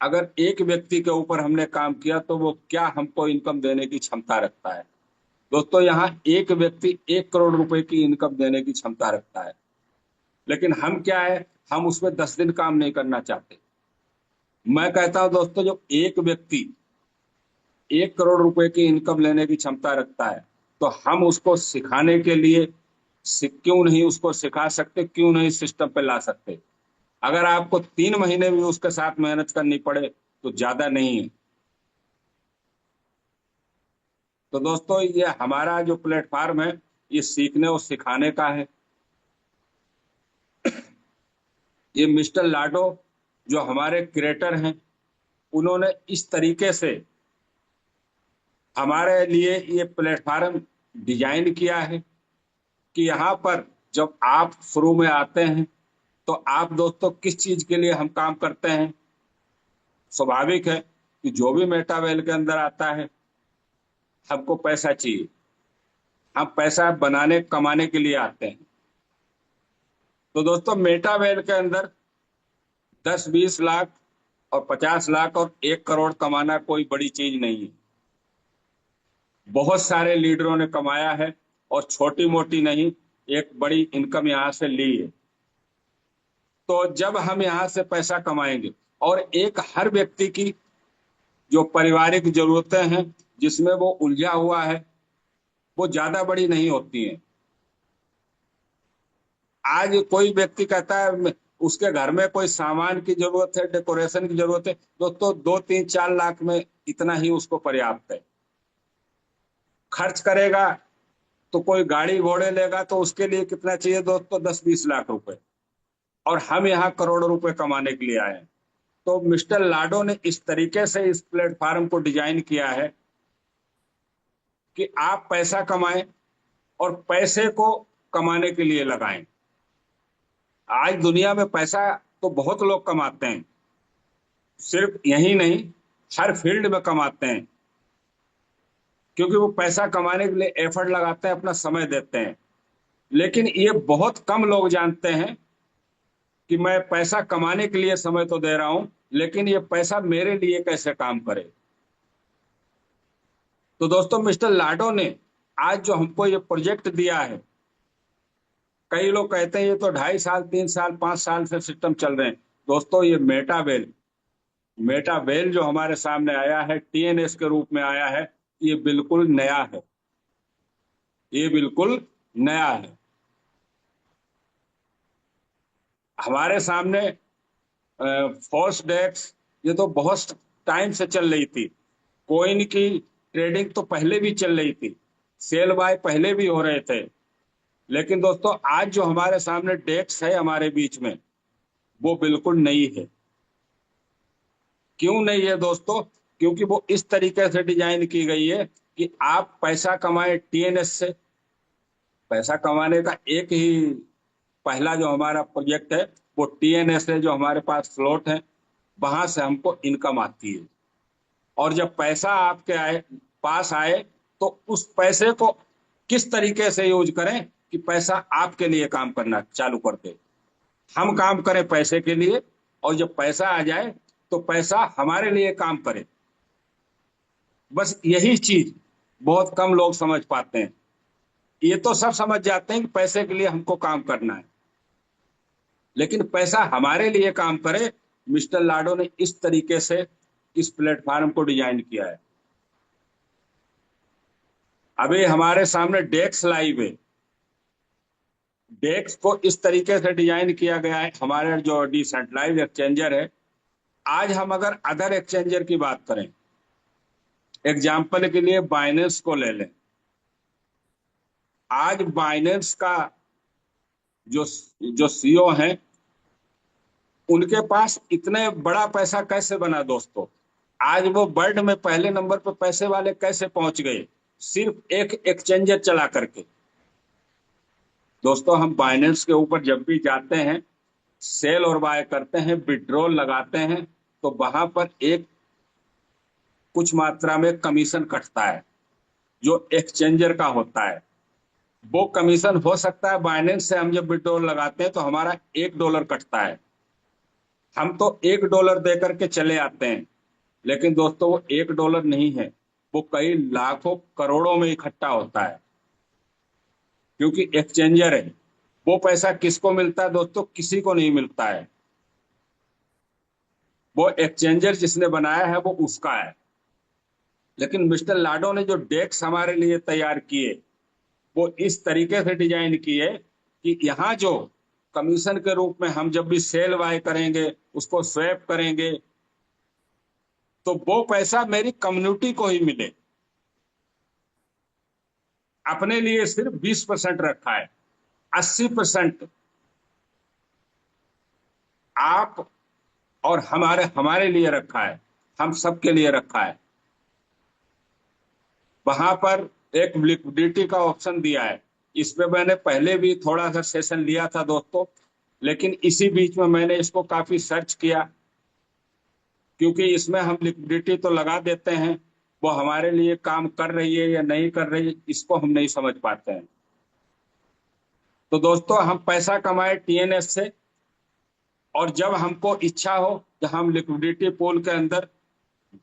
अगर एक व्यक्ति के ऊपर हमने काम किया तो वो क्या हमको इनकम देने की क्षमता रखता है। दोस्तों, यहाँ एक व्यक्ति 1 करोड़ रुपए की इनकम देने की क्षमता रखता है। लेकिन हम क्या है, हम उसमें 10 दिन काम नहीं करना चाहते। मैं कहता हूं दोस्तों, जो एक व्यक्ति 1 करोड़ रुपए की इनकम लेने की क्षमता रखता है, तो हम उसको सिखाने के लिए क्यों नहीं उसको सिखा सकते, क्यों नहीं सिस्टम पे ला सकते। अगर आपको 3 महीने भी उसके साथ मेहनत करनी पड़े तो ज्यादा नहीं है। तो दोस्तों, ये हमारा जो प्लेटफॉर्म है, ये सीखने और सिखाने का है। ये मिस्टर लाडो, जो हमारे क्रिएटर हैं, उन्होंने इस तरीके से हमारे लिए ये प्लेटफॉर्म डिजाइन किया है कि यहाँ पर जब आप शुरू में आते हैं, तो आप दोस्तों, किस चीज के लिए हम काम करते हैं। स्वाभाविक है कि जो भी मेटावेल के अंदर आता है, हमको पैसा चाहिए। हम पैसा बनाने, कमाने के लिए आते हैं। तो दोस्तों, मेटावेल के अंदर 10-20 लाख और 50 लाख और 1 करोड़ कमाना कोई बड़ी चीज नहीं है। बहुत सारे लीडरों ने कमाया है और छोटी मोटी नहीं, एक बड़ी इनकम यहां से ली है। तो जब हम यहाँ से पैसा कमाएंगे, और एक हर व्यक्ति की जो पारिवारिक जरूरतें हैं जिसमें वो उलझा हुआ है, वो ज्यादा बड़ी नहीं होती हैं। आज कोई व्यक्ति कहता है उसके घर में कोई सामान की जरूरत है, डेकोरेशन की जरूरत है, दोस्तों 2 3 4 लाख में इतना ही उसको पर्याप्त है। खर्च करेगा तो कोई गाड़ी घोड़े लेगा तो उसके लिए कितना चाहिए दोस्तों? 10 20 लाख रुपए। और हम यहाँ करोड़ों रुपए कमाने के लिए आए हैं। तो मिस्टर लाडो ने इस तरीके से इस प्लेटफॉर्म को डिजाइन किया है कि आप पैसा कमाएं और पैसे को कमाने के लिए लगाएं। आज दुनिया में पैसा तो बहुत लोग कमाते हैं, सिर्फ यही नहीं, हर फील्ड में कमाते हैं, क्योंकि वो पैसा कमाने के लिए एफर्ट लगाते हैं, अपना समय देते हैं। लेकिन ये बहुत कम लोग जानते हैं कि मैं पैसा कमाने के लिए समय तो दे रहा हूं, लेकिन ये पैसा मेरे लिए कैसे काम करे। तो दोस्तों, मिस्टर लाडो ने आज जो हमको ये प्रोजेक्ट दिया है, कई लोग कहते हैं ये तो 2.5 साल 3 साल 5 साल से सिस्टम चल रहे हैं। दोस्तों, ये मेटा वेल जो हमारे सामने आया है, टीएनएस के रूप में आया है, ये बिल्कुल नया है। ये बिल्कुल नया है। हमारे सामने फॉल्स डेक्स, ये तो बहुत टाइम से चल रही थी। कोइन की ट्रेडिंग तो पहले भी चल रही थी, सेल बाय पहले भी हो रहे थे। लेकिन दोस्तों, आज जो हमारे सामने डेक्स है हमारे बीच में, वो बिल्कुल नई है। क्यों नहीं है दोस्तों? क्योंकि वो इस तरीके से डिजाइन की गई है कि आप पैसा कमाए टीएनएस से। पैसा कमाने का एक ही पहला जो हमारा प्रोजेक्ट है वो टीएनएस है, जो हमारे पास फ्लोट है, वहां से हमको इनकम आती है। और जब पैसा आपके पास आए, तो उस पैसे को किस तरीके से यूज करें कि पैसा आपके लिए काम करना चालू कर दे। हम काम करें पैसे के लिए, और जब पैसा आ जाए तो पैसा हमारे लिए काम करे। बस यही चीज बहुत कम लोग समझ पाते हैं। ये तो सब समझ जाते हैं कि पैसे के लिए हमको काम करना है, लेकिन पैसा हमारे लिए काम करे, मिस्टर लाडो ने इस तरीके से इस प्लेटफॉर्म को डिजाइन किया है। अभी हमारे सामने डेक्स लाइव है। डेक्स को इस तरीके से डिजाइन किया गया है, हमारे जो डिसेंट्रलाइज एक्सचेंजर है। आज हम अगर अदर एक्सचेंजर की बात करें, एग्जाम्पल के लिए बाइनेंस को ले लें। आज बाइनेंस का जो जो सीईओ हैं, उनके पास इतने बड़ा पैसा कैसे बना दोस्तों? आज वो वर्ल्ड में पहले नंबर पर पैसे वाले कैसे पहुंच गए? सिर्फ एक एक्सचेंजर चला करके। दोस्तों, हम बाइनेंस के ऊपर जब भी जाते हैं, सेल और बाय करते हैं, विड्रॉल लगाते हैं, तो वहां पर एक कुछ मात्रा में कमीशन कटता है जो एक्सचेंजर का होता है। वो कमीशन हो सकता है बाइनेंस से हम जब विड्रॉल लगाते हैं तो हमारा $1 कटता है। हम तो $1 दे करके चले आते हैं, लेकिन दोस्तों वो $1 नहीं है, वो कई लाखों करोड़ों में इकट्ठा होता है, क्योंकि एक्सचेंजर है। वो पैसा किसको मिलता है दोस्तों? किसी को नहीं मिलता है। वो एक्सचेंजर जिसने बनाया है वो उसका है। लेकिन मिस्टर लाडो ने जो डेक्स हमारे लिए तैयार किए, वो इस तरीके से डिजाइन किए कि यहाँ जो कमीशन के रूप में हम जब भी सेल बाय करेंगे, उसको स्वैप करेंगे, तो वो पैसा मेरी कम्युनिटी को ही मिले। अपने लिए सिर्फ 20% रखा है, 80% आप और हमारे हमारे लिए रखा है, हम सबके लिए रखा है। वहां पर एक लिक्विडिटी का ऑप्शन दिया है। इस पे मैंने पहले भी थोड़ा सा सेशन लिया था दोस्तों, लेकिन इसी बीच में मैंने इसको काफी सर्च किया, क्योंकि इसमें हम लिक्विडिटी तो लगा देते हैं, वो हमारे लिए काम कर रही है या नहीं कर रही है, इसको हम नहीं समझ पाते हैं। तो दोस्तों, हम पैसा कमाए टीएनएस से, और जब हमको इच्छा हो तो हम लिक्विडिटी पूल के अंदर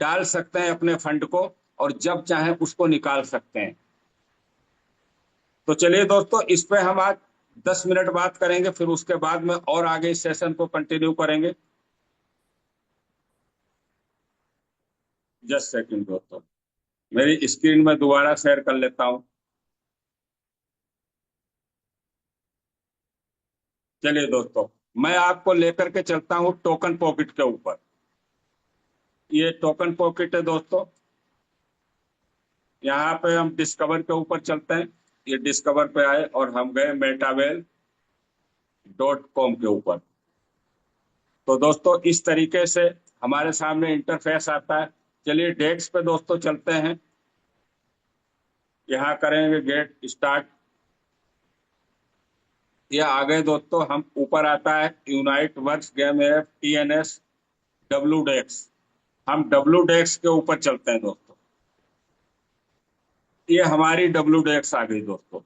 डाल सकते हैं अपने फंड को, और जब चाहे उसको निकाल सकते हैं। तो चलिए दोस्तों, इस पे हम आज 10 मिनट बात करेंगे, फिर उसके बाद में और आगे इस सेशन को कंटिन्यू करेंगे। जस्ट सेकंड दोस्तों, मेरी स्क्रीन में दोबारा शेयर कर लेता हूं। चलिए दोस्तों, मैं आपको लेकर के चलता हूं टोकन पॉकेट के ऊपर। ये टोकन पॉकेट है दोस्तों। यहाँ पे हम डिस्कवर के ऊपर चलते हैं। ये डिस्कवर पे आए और हम गए metavel.com के ऊपर। तो दोस्तों इस तरीके से हमारे सामने इंटरफेस आता है। चलिए डेस्क पे दोस्तों चलते हैं। यहाँ करेंगे गेट स्टार्ट। ये आ गए दोस्तों, हम ऊपर आता है unite works game app TNS W dex. हम डब्ल्यू डेक्स के ऊपर चलते हैं दोस्तों। ये हमारी डब्ल्यू डेक्स आ गई दोस्तों।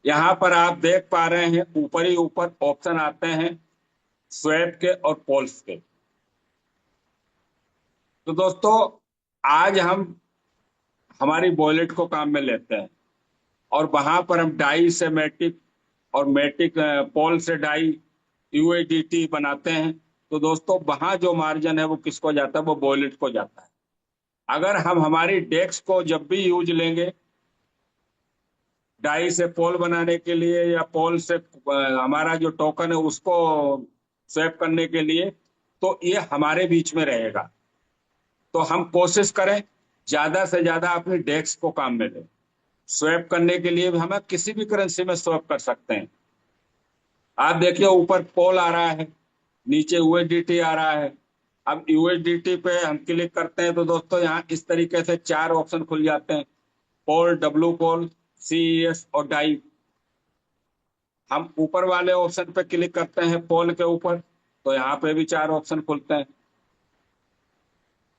यहाँ पर आप देख पा रहे हैं ऊपर ही ऊपर ऑप्शन आते हैं स्वैप के और पोल्स के। तो दोस्तों आज हम हमारी वॉलेट को काम में लेते हैं और वहां पर हम डाई से मैटिक और मैटिक पोल से डाई USDT बनाते हैं। तो दोस्तों वहां जो मार्जिन है वो किसको जाता है? वो वॉलेट को जाता है। अगर हम हमारी डेक्स को जब भी यूज लेंगे डाई से पोल बनाने के लिए या पोल से हमारा जो टोकन है उसको स्वैप करने के लिए, तो ये हमारे बीच में रहेगा। तो हम कोशिश करें ज्यादा से ज्यादा अपनी डेक्स को काम में लें। स्वैप करने के लिए भी हमें किसी भी करेंसी में स्वैप कर सकते हैं। आप देखिए ऊपर पोल आ रहा है, नीचे USDT आ रहा है। अब USDT पे हम क्लिक करते हैं तो दोस्तों यहाँ इस तरीके से 4 ऑप्शन खुल जाते हैं, पोल, डब्लू पोल, CES और डाई। हम ऊपर वाले ऑप्शन पे क्लिक करते हैं पोल के ऊपर, तो यहाँ पे भी 4 ऑप्शन खुलते हैं।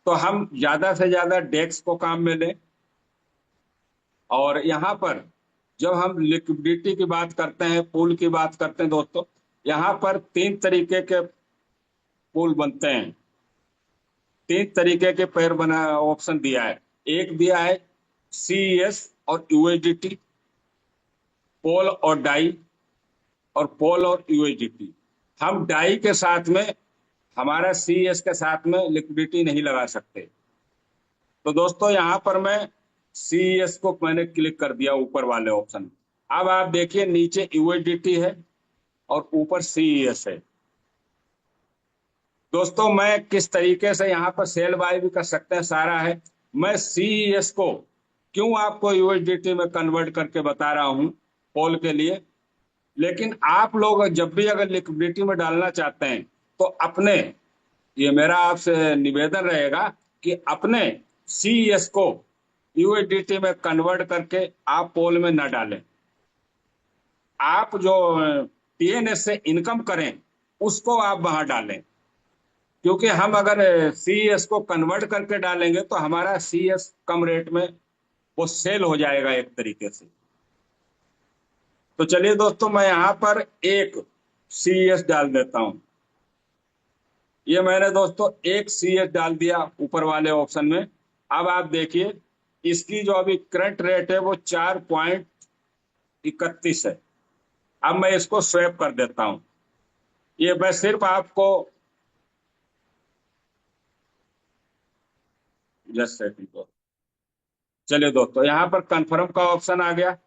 तो हम ज्यादा से ज्यादा डेक्स को काम में लें। और यहाँ पर जब हम लिक्विडिटी की बात करते हैं, पूल की बात करते हैं दोस्तों, यहाँ पर 3 तरीके के पूल बनते हैं। 3 तरीके के पेयर बना ऑप्शन दिया है। एक दिया है CES और USDT, पोल और डाई, और पोल और USDT। हम डाई के साथ में हमारा CES के साथ में लिक्विडिटी नहीं लगा सकते। तो दोस्तों यहाँ पर मैं CES को मैंने क्लिक कर दिया ऊपर वाले ऑप्शन। अब आप देखिए नीचे USDT है और ऊपर CES है। दोस्तों मैं किस तरीके से यहाँ पर सेल बाय भी कर सकते हैं सारा है। मैं CES को क्यों आपको USDT में कन्वर्ट करके बता रहा हूँ पोल के लिए। लेकिन आप लोग जब भी अगर लिक्विडिटी में डालना चाहते हैं तो अपने, ये मेरा आपसे निवेदन रहेगा कि अपने CES को USDT में कन्वर्ट करके आप पोल में न डालें। आप जो TNS से इनकम करें उसको आप वहां डालें, क्योंकि हम अगर CES को कन्वर्ट करके डालेंगे तो हमारा CES कम रेट में वो सेल हो जाएगा एक तरीके से। तो चलिए दोस्तों मैं यहाँ पर एक CES डाल देता हूं। ये मैंने दोस्तों एक CES डाल दिया ऊपर वाले ऑप्शन में। अब आप देखिए इसकी जो अभी करंट रेट है वो 4.31 है। अब मैं इसको स्वैप कर देता हूं। ये मैं सिर्फ आपको जस्ट सेकंड को, चलिए दोस्तों यहाँ पर कंफर्म का ऑप्शन आ गया।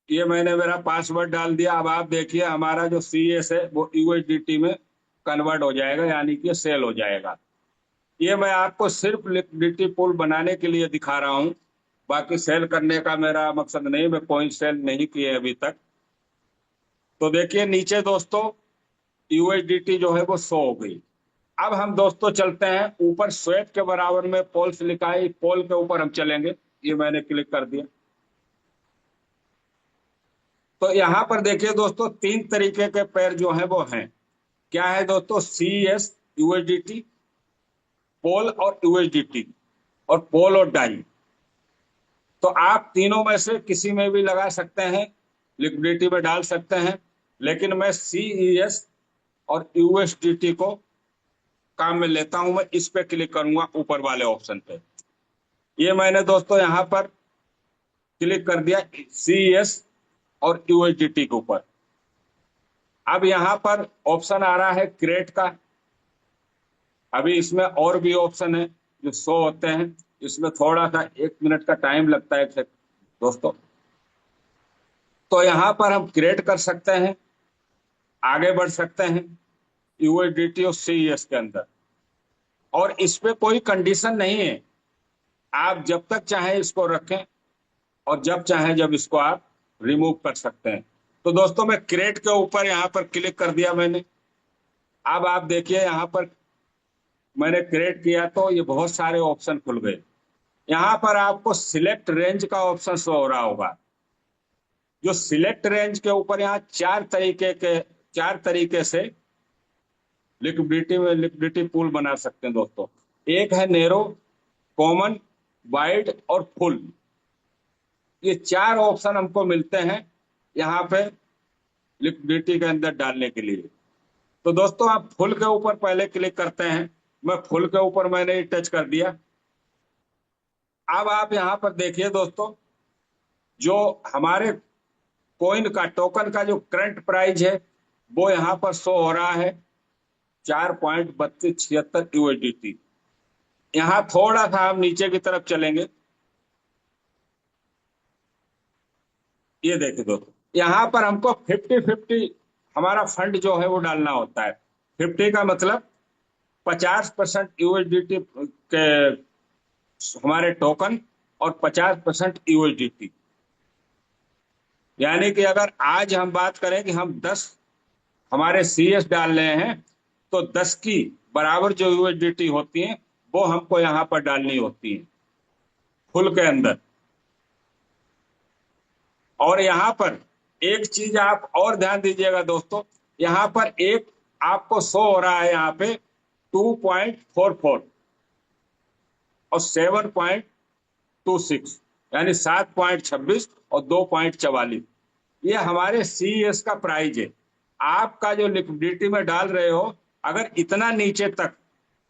ये मैंने मेरा पासवर्ड डाल दिया। अब आप देखिए हमारा जो CES है वो USDT में कन्वर्ट हो जाएगा, यानी कि सेल हो जाएगा। ये मैं आपको सिर्फ लिक्विडिटी पूल बनाने के लिए दिखा रहा हूँ, बाकी सेल करने का मेरा मकसद नहीं। मैं कोई सेल नहीं किए अभी तक। तो देखिए नीचे दोस्तों USDT जो है वो शो हो गई। अब हम दोस्तों चलते हैं ऊपर स्वेप के बराबर में पोल्स लिखा है, पोल के ऊपर हम चलेंगे। ये मैंने क्लिक कर दिया। तो यहाँ पर देखिए दोस्तों 3 तरीके के पेयर जो है वो हैं। क्या है दोस्तों? CES, USDT, पोल और USDT, और पोल और डाई। तो आप तीनों में से किसी में भी लगा सकते हैं, लिक्विडिटी में डाल सकते हैं। लेकिन मैं CES और USDT को काम में लेता हूं। मैं इस पे क्लिक करूंगा ऊपर वाले ऑप्शन पे। ये मैंने दोस्तों यहाँ पर क्लिक कर दिया CES और यूएसडीटी के ऊपर। अब यहां पर ऑप्शन आ रहा है क्रेट का। अभी इसमें और भी ऑप्शन है जो शो होते हैं, इसमें थोड़ा सा 1 मिनट का टाइम लगता है दोस्तों। तो यहां पर हम क्रिएट कर सकते हैं, आगे बढ़ सकते हैं यूएसडीटी और सीईएस के अंदर। और इस पे कोई कंडीशन नहीं है, आप जब तक चाहें इसको रखें और जब चाहें जब इसको आप रिमूव कर सकते हैं। तो दोस्तों मैं क्रिएट के ऊपर यहां पर क्लिक कर दिया मैंने। अब आप देखिए यहां पर मैंने क्रिएट किया तो ये बहुत सारे ऑप्शन खुल गए। यहां पर आपको सिलेक्ट रेंज का ऑप्शन शो हो रहा होगा। जो सिलेक्ट रेंज के ऊपर यहाँ चार तरीके से लिक्विडिटी पूल बना सकते हैं दोस्तों। एक है नेरो, कॉमन, वाइड और फुल। ये चार ऑप्शन हमको मिलते हैं यहाँ पे लिक्विडिटी के अंदर डालने के लिए। तो दोस्तों आप फुल के ऊपर पहले क्लिक करते हैं। मैं फुल के ऊपर मैंने टच कर दिया। अब आप यहाँ पर देखिए दोस्तों, जो हमारे कॉइन का टोकन का जो करंट प्राइस है वो यहाँ पर शो हो रहा है 4.3276 यूएसडीटी। यहाँ थोड़ा सा हम नीचे की तरफ चलेंगे, ये देखिए दोस्तों, यहाँ पर हमको 50-50 हमारा फंड जो है वो डालना होता है। 50 का मतलब 50% यूएसडीटी के हमारे टोकन और 50% यूएसडीटी। यानी कि अगर आज हम बात करें कि हम 10 हमारे सीएस डाल रहे हैं तो 10 की बराबर जो यूएसडीटी होती है वो हमको यहाँ पर डालनी होती है फुल के अंदर। और यहाँ पर एक चीज आप और ध्यान दीजिएगा दोस्तों, यहाँ पर एक आपको शो हो रहा है यहाँ पे 2.44 और 7.26, यानी 7.26 और 2.44। ये हमारे सीएस का प्राइस है। आपका जो लिक्विडिटी में डाल रहे हो, अगर इतना नीचे तक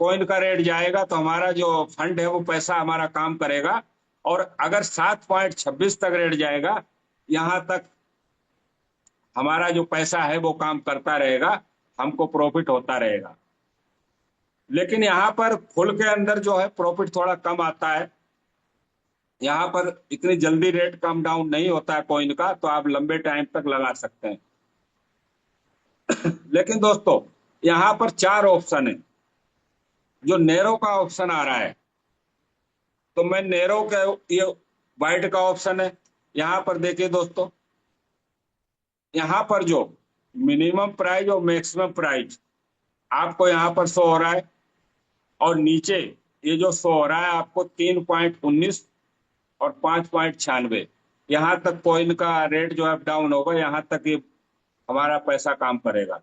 कॉइन का रेट जाएगा तो हमारा जो फंड है वो पैसा हमारा काम करेगा। और अगर 7.26 तक रेट जाएगा, यहां तक हमारा जो पैसा है वो काम करता रहेगा, हमको प्रॉफिट होता रहेगा। लेकिन यहाँ पर फुल के अंदर जो है प्रॉफिट थोड़ा कम आता है। यहाँ पर इतनी जल्दी रेट कम डाउन नहीं होता है कॉइन का, तो आप लंबे टाइम तक लगा सकते हैं। लेकिन दोस्तों यहाँ पर चार ऑप्शन है। जो नेरो का ऑप्शन आ रहा है, तो मैं नेरो के, ये वाइट का ऑप्शन है। यहाँ पर देखिए दोस्तों, यहाँ पर जो मिनिमम प्राइस और मैक्सिमम प्राइस आपको यहाँ पर शो हो रहा है। और नीचे ये जो शो हो रहा है आपको 3.19 और 5.96, यहाँ तक कॉइन का रेट जो है डाउन होगा, यहाँ तक ये हमारा पैसा काम करेगा।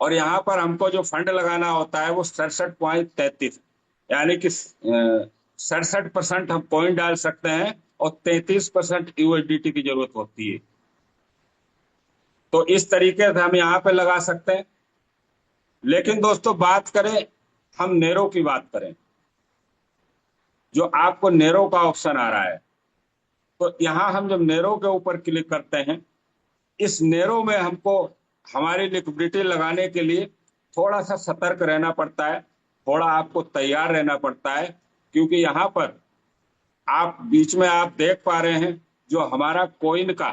और यहाँ पर हमको जो फंड लगाना होता है वो 67.33, यानी कि 67% हम कॉइन डाल सकते हैं और 33% यूएसडीटी की जरूरत होती है। तो इस तरीके से हम यहाँ पे लगा सकते हैं। लेकिन दोस्तों बात करें, हम नेरो की बात करें, जो आपको नेरो का ऑप्शन आ रहा है, तो यहाँ हम जब नेरो के ऊपर क्लिक करते हैं, इस नेरो में हमको हमारी लिक्विडिटी लगाने के लिए थोड़ा सा सतर्क रहना पड़ता है, थोड़ा आपको तैयार रहना पड़ता है। क्योंकि यहाँ पर आप बीच में आप देख पा रहे हैं जो हमारा कॉइन का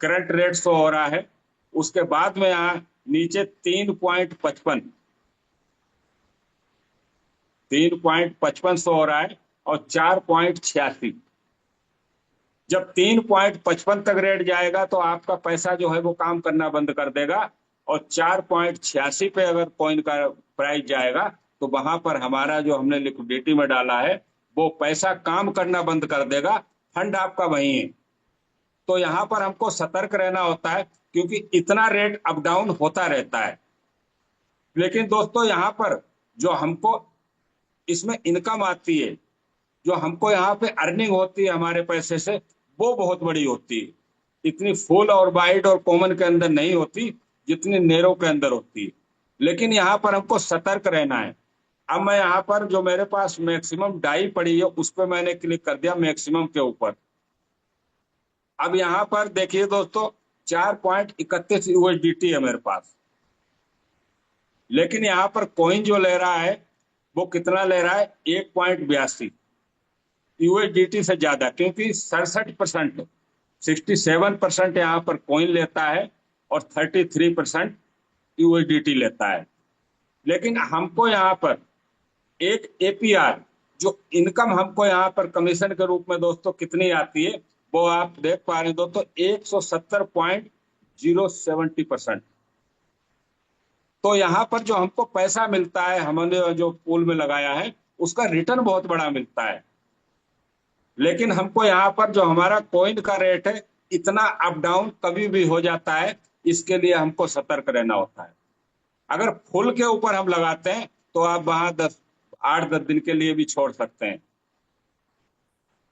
करंट रेट शो हो रहा है, उसके बाद में यहाँ नीचे 3.55 शो हो रहा है और 4.86। जब 3.55 तक रेट जाएगा तो आपका पैसा जो है वो काम करना बंद कर देगा। और 4.86 पे अगर कॉइन का प्राइस जाएगा तो वहां पर हमारा जो हमने लिक्विडिटी में डाला है वो पैसा काम करना बंद कर देगा, फंड आपका वही है। तो यहाँ पर हमको सतर्क रहना होता है, क्योंकि इतना रेट अप डाउन होता रहता है। लेकिन दोस्तों यहाँ पर जो हमको इसमें इनकम आती है, जो हमको यहाँ पे अर्निंग होती है हमारे पैसे से, वो बहुत बड़ी होती है। इतनी फुल और वाइड और कॉमन के अंदर नहीं होती जितनी नेरो के अंदर होती है। लेकिन यहाँ पर हमको सतर्क रहना है। अब मैं यहाँ पर जो मेरे पास मैक्सिमम डाई पड़ी है उस पर मैंने क्लिक कर दिया मैक्सिमम के ऊपर। अब यहाँ पर देखिए दोस्तों 4.31 यूएसडीटी है मेरे पास, लेकिन यहाँ पर कॉइन जो ले रहा है वो कितना ले रहा है, 1.82 यूएसडीटी से ज्यादा, क्योंकि 67%, 67% यहाँ पर कॉइन लेता है और 33% यूएसडीटी लेता है। लेकिन हमको यहाँ पर एक एपीआर जो इनकम हमको यहाँ पर कमीशन के रूप में दोस्तों कितनी आती है, वो आप देख पा रहे हैं दोस्तों, 170.070%। तो यहाँ पर जो हमको पैसा मिलता है, हमने जो पूल में लगाया है उसका रिटर्न बहुत बड़ा मिलता है। लेकिन हमको यहाँ पर जो हमारा कॉइन का रेट है इतना अप डाउन कभी भी हो जाता है, इसके लिए हमको सतर्क रहना होता है। अगर फुल के ऊपर हम लगाते हैं तो आप वहां 8-10 दिन के लिए भी छोड़ सकते हैं,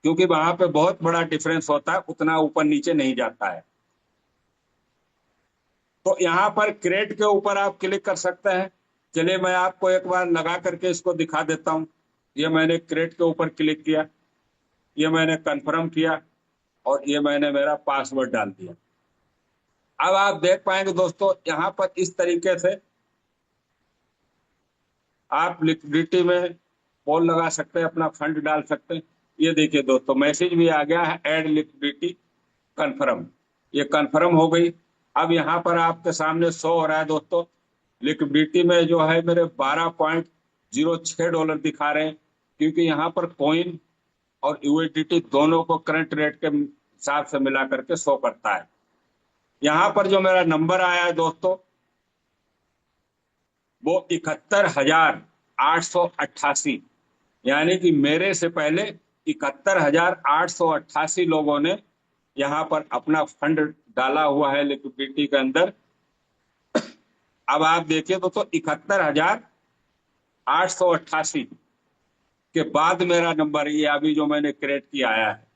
क्योंकि वहां पे बहुत बड़ा डिफरेंस होता है, उतना ऊपर नीचे नहीं जाता है। तो यहाँ पर क्रेड के ऊपर आप क्लिक कर सकते हैं। चलिए मैं आपको एक बार लगा करके इसको दिखा देता हूँ। ये मैंने क्रेड के ऊपर क्लिक किया, ये मैंने कंफर्म किया और ये मैंने मेरा पासवर्ड डाल दिया। अब आप देख पाएंगे दोस्तों यहाँ पर इस तरीके से आप लिक्विडिटी में पोल लगा सकते हैं, अपना फंड डाल सकते हैं। ये देखिए दोस्तों मैसेज भी आ गया है, ऐड लिक्विडिटी कंफर्म, ये कंफर्म हो गई। अब यहाँ पर आपके सामने शो हो रहा है दोस्तों, लिक्विडिटी में जो है मेरे $12.06 दिखा रहे हैं, क्योंकि यहाँ पर कॉइन और यूएसडीटी दोनों को करंट रेट के हिसाब से मिला करके शो करता है। यहाँ पर जो मेरा नंबर आया है दोस्तों वो 71,888, यानी कि मेरे से पहले 71,888 लोगों ने यहाँ पर अपना फंड डाला हुआ है लिक्विडिटी के अंदर। अब आप देखिए दोस्तों 71,888 के बाद मेरा नंबर ये अभी जो मैंने क्रिएट किया आया है।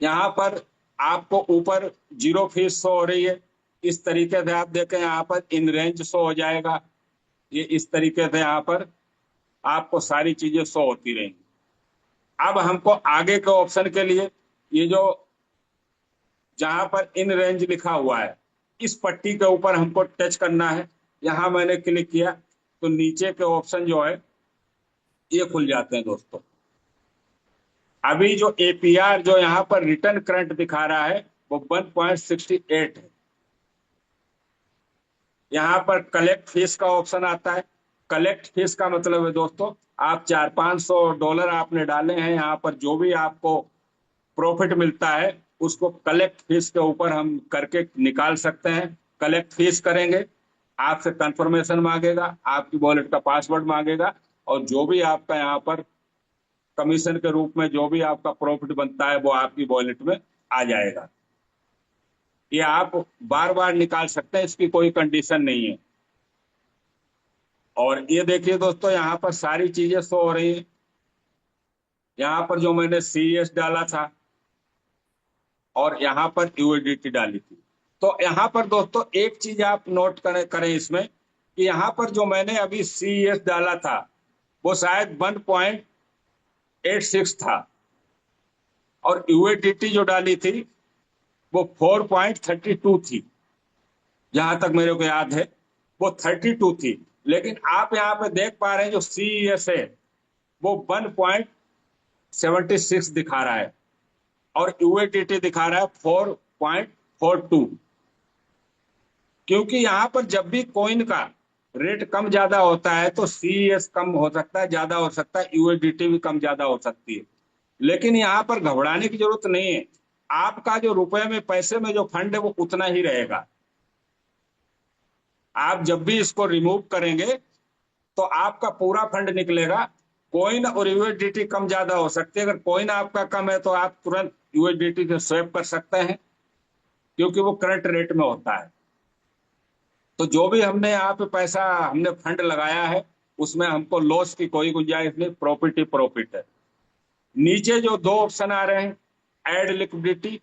यहाँ पर आपको ऊपर जीरो फीस शो हो रही है, इस तरीके से आप देखें यहाँ पर इन रेंज शो हो जाएगा। ये इस तरीके से यहाँ पर आपको सारी चीजें शो होती रहेंगी। अब हमको आगे के ऑप्शन के लिए ये जो जहां पर इन रेंज लिखा हुआ है इस पट्टी के ऊपर हमको टच करना है। यहां मैंने क्लिक किया तो नीचे के ऑप्शन जो है ये खुल जाते हैं दोस्तों। अभी जो एपीआर जो यहाँ पर रिटर्न करंट दिखा रहा है वो 1.68 है। यहाँ पर कलेक्ट फीस का ऑप्शन आता है। कलेक्ट फीस का मतलब है दोस्तों आप $400-500 आपने डाले हैं, यहाँ पर जो भी आपको प्रॉफिट मिलता है उसको कलेक्ट फीस के ऊपर हम करके निकाल सकते हैं। कलेक्ट फीस करेंगे, आपसे कंफर्मेशन मांगेगा, आपकी वॉलेट का पासवर्ड मांगेगा और जो भी आपका यहाँ पर कमीशन के रूप में जो भी आपका प्रॉफिट बनता है वो आपकी वॉलेट में आ जाएगा। ये आप बार बार निकाल सकते हैं, इसकी कोई कंडीशन नहीं है। और ये देखिए दोस्तों यहाँ पर सारी चीजें शो हो रही है। यहाँ पर जो मैंने सीएस डाला था और यहाँ पर यूएसडीटी डाली थी। तो यहाँ पर दोस्तों एक चीज आप नोट करें इसमें कि यहाँ पर जो मैंने अभी सीएस डाला था वो शायद 1.86 था और यूएसडीटी जो डाली थी वो 4.32 थी, जहां तक मेरे को याद है वो 32 थी। लेकिन आप यहाँ पे देख पा रहे हैं जो सीएस है वो 1.76 दिखा रहा है और यूएसडीटी दिखा रहा है 4.42। क्योंकि यहाँ पर जब भी कॉइन का रेट कम ज्यादा होता है तो सीएस कम हो सकता है, ज्यादा हो सकता है, यूएसडीटी भी कम ज्यादा हो सकती है। लेकिन यहाँ पर घबराने की जरूरत नहीं है, आपका जो रुपए में पैसे में जो फंड है वो उतना ही रहेगा। आप जब भी इसको रिमूव करेंगे तो आपका पूरा फंड निकलेगा। कॉइन और यूएसडीटी कम ज्यादा हो सकती है, अगर कॉइन आपका कम है तो आप तुरंत यूएसडीटी से स्वैप कर सकते हैं, क्योंकि वो करंट रेट में होता है। तो जो भी हमने यहाँ पे पैसा हमने फंड लगाया है उसमें हमको लॉस की कोई गुंजाइश नहीं, प्रॉफिट ही प्रॉफिट है। नीचे जो दो ऑप्शन आ रहे हैं, ऐड लिक्विडिटी,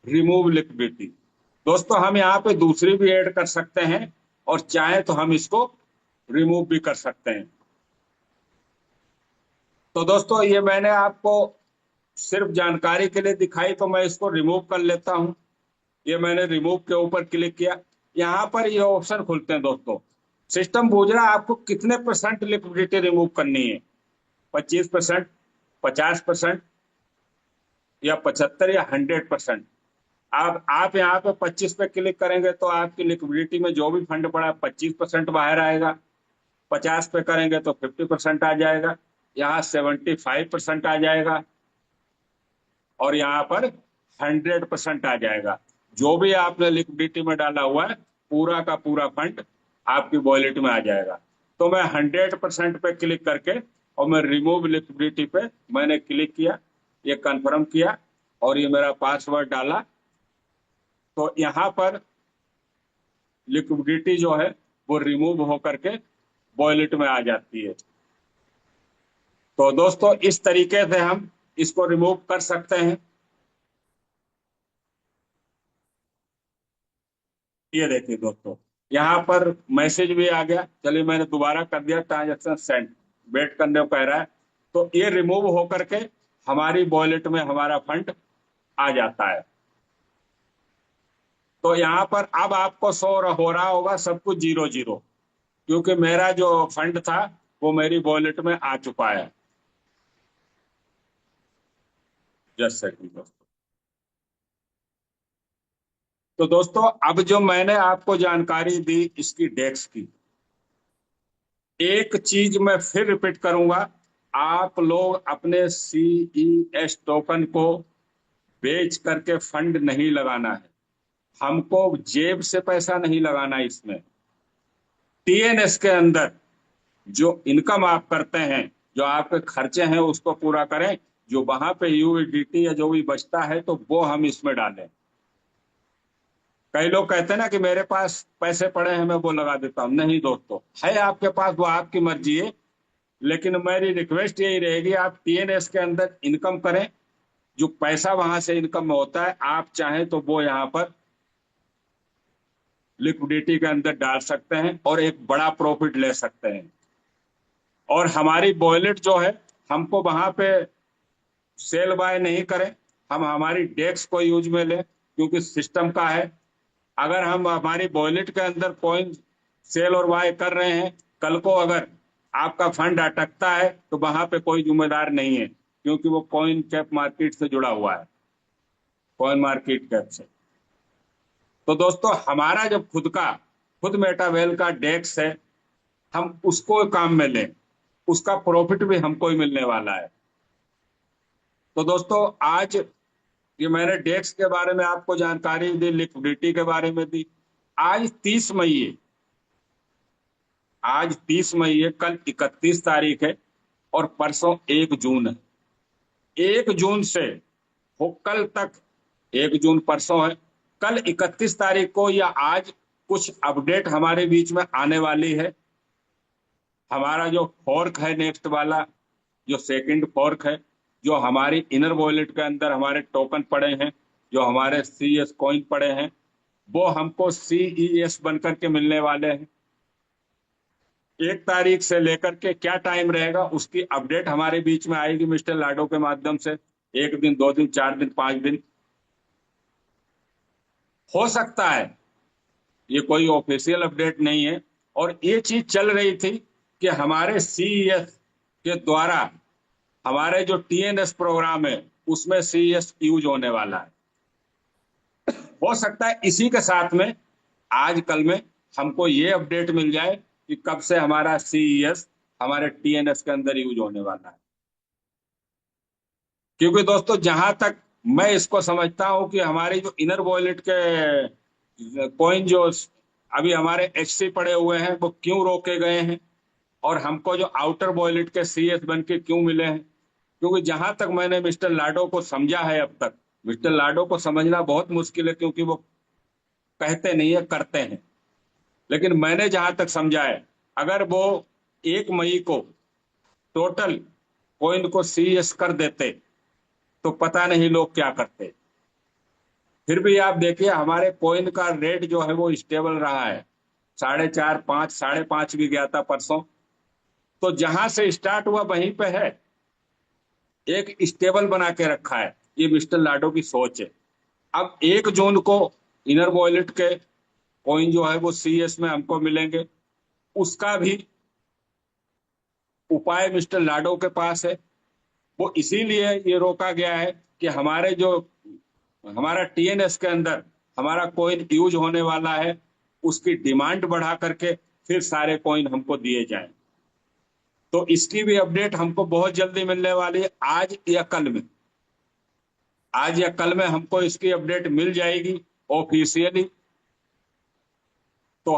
रिमूव लिक्विडिटी, दोस्तों हम यहाँ पे दूसरी भी ऐड कर सकते हैं और चाहे तो हम इसको रिमूव भी कर सकते हैं। तो दोस्तों ये मैंने आपको सिर्फ जानकारी के लिए दिखाई तो मैं इसको रिमूव कर लेता हूं। ये मैंने रिमूव के ऊपर क्लिक किया। यहाँ पर ये ऑप्शन खुलते हैं दोस्तों। सिस्टम पूछ रहा है आपको कितने परसेंट लिक्विडिटी रिमूव करनी है, 25%, 50% या 75 या 100%। आप यहाँ पे 25 पे क्लिक करेंगे तो आपकी लिक्विडिटी में जो भी फंड पड़ा है 25% बाहर आएगा। 50 पे करेंगे तो 50% आ जाएगा। यहाँ 75% आ जाएगा और यहाँ पर 100% आ जाएगा। जो भी आपने लिक्विडिटी में डाला हुआ है पूरा का पूरा फंड आपकी वॉलेट में आ जाएगा। तो मैं 100% पे क्लिक करके और मैं रिमूव लिक्विडिटी पे मैंने क्लिक किया, ये कंफर्म किया और ये मेरा पासवर्ड डाला। तो यहाँ पर लिक्विडिटी जो है वो रिमूव होकर के वॉलेट में आ जाती है। तो दोस्तों इस तरीके से हम इसको रिमूव कर सकते हैं। ये देखिए दोस्तों, यहाँ पर मैसेज भी आ गया। चलिए मैंने दोबारा कर दिया, ट्रांजेक्शन सेंड, वेट करने को कह रहा है। तो ये रिमूव होकर के हमारी वॉलेट में हमारा फंड आ जाता है। तो यहाँ पर अब आपको शो हो रहा होगा सब कुछ 0 0, क्योंकि मेरा जो फंड था वो मेरी वॉलेट में आ चुका है। जस्ट सेकंड दोस्तों। तो दोस्तों अब जो मैंने आपको जानकारी दी इसकी डेस्क की, एक चीज मैं फिर रिपीट करूंगा। आप लोग अपने CES टोकन को बेच करके फंड नहीं लगाना है। हमको जेब से पैसा नहीं लगाना है। इसमें TNS के अंदर जो इनकम आप करते हैं, जो आपके खर्चे हैं उसको पूरा करें। जो वहां पे USDT या जो भी बचता है तो वो हम इसमें डालें। कई लोग कहते हैं ना कि मेरे पास पैसे पड़े हैं मैं वो लगा देता हूं। नहीं दोस्तों, है आपके पास वो आपकी मर्जी है, लेकिन मेरी रिक्वेस्ट यही रहेगी आप TNS के अंदर इनकम करें। जो पैसा वहां से इनकम में होता है आप चाहें तो वो यहाँ पर लिक्विडिटी के अंदर डाल सकते हैं और एक बड़ा प्रॉफिट ले सकते हैं। और हमारी वॉलेट जो है हमको वहां पे सेल बाय नहीं करें, हम हमारी डेस्क को यूज में लें, क्योंकि सिस्टम का है। अगर हम हमारी वॉलेट के अंदर कॉइन सेल और बाय कर रहे हैं, कल को अगर आपका फंड अटकता है तो वहां पे कोई जिम्मेदार नहीं है, क्योंकि वो कॉइन कैप मार्केट से जुड़ा हुआ है, कॉइन मार्केट कैप से। तो दोस्तों हमारा जब खुद मेटावेल का डेस्क है, हम उसको काम में लें, उसका प्रॉफिट भी हमको ही मिलने वाला है। तो दोस्तों आज ये मैंने डेस्क के बारे में आपको जानकारी दी, लिक्विडिटी के बारे में दी। आज 30 मई है, आज 30 मई है, कल 31 तारीख है और परसों 1 जून है। 1 जून से हो कल तक, 1 जून परसों है, कल 31 तारीख को या आज कुछ अपडेट हमारे बीच में आने वाली है। हमारा जो फॉर्क है नेक्स्ट वाला, जो सेकंड फॉर्क है, जो हमारी इनर वॉलेट के अंदर हमारे टोकन पड़े हैं, जो हमारे CES कॉइन पड़े हैं, वो हमको CES बनकर के मिलने वाले हैं। 1 तारीख से लेकर के क्या टाइम रहेगा उसकी अपडेट हमारे बीच में आएगी मिस्टर लाडो के माध्यम से। 1 दिन, 2 दिन, 4 दिन, 5 दिन हो सकता है, ये कोई ऑफिशियल अपडेट नहीं है। और ये चीज चल रही थी कि हमारे CES के द्वारा हमारे जो TNS प्रोग्राम है उसमें CES यूज होने वाला है। हो सकता है इसी के साथ में आज कल में हमको ये अपडेट मिल जाए कि कब से हमारा CES हमारे TNS के अंदर यूज होने वाला है। क्योंकि दोस्तों जहां तक मैं इसको समझता हूं कि हमारी जो इनर वॉलेट के कॉइन जो अभी हमारे HC पड़े हुए हैं वो क्यों रोके गए हैं और हमको जो आउटर वॉलेट के CS बन के क्यों मिले हैं। क्योंकि जहां तक मैंने मिस्टर लाडो को समझा है अब तक, मिस्टर लाडो को समझना बहुत मुश्किल है क्योंकि वो कहते नहीं है करते हैं, लेकिन मैंने जहां तक समझा है अगर वो 1 मई को टोटल कॉइन को CES कर देते तो पता नहीं लोग क्या करते। फिर भी आप देखिए हमारे कॉइन का रेट जो है वो स्टेबल रहा है, 4.5, 5, 5.5 भी गया था परसों। तो जहां से स्टार्ट हुआ वहीं पे है। एक स्टेबल बना के रखा है। ये मिस्टर लाडो की सोच है। अब 1 जून को इनर वॉलेट के कॉइन जो है वो सीएस में हमको मिलेंगे। उसका भी उपाय मिस्टर लाडो के पास है। वो इसीलिए ये रोका गया है कि हमारा टीएनएस के अंदर हमारा कॉइन यूज होने वाला है, उसकी डिमांड बढ़ा करके फिर सारे कॉइन हमको दिए जाए। तो इसकी भी अपडेट हमको बहुत जल्दी मिलने वाली है, आज या कल में। आज या कल में हमको इसकी अपडेट मिल जाएगी ऑफिशियली। तो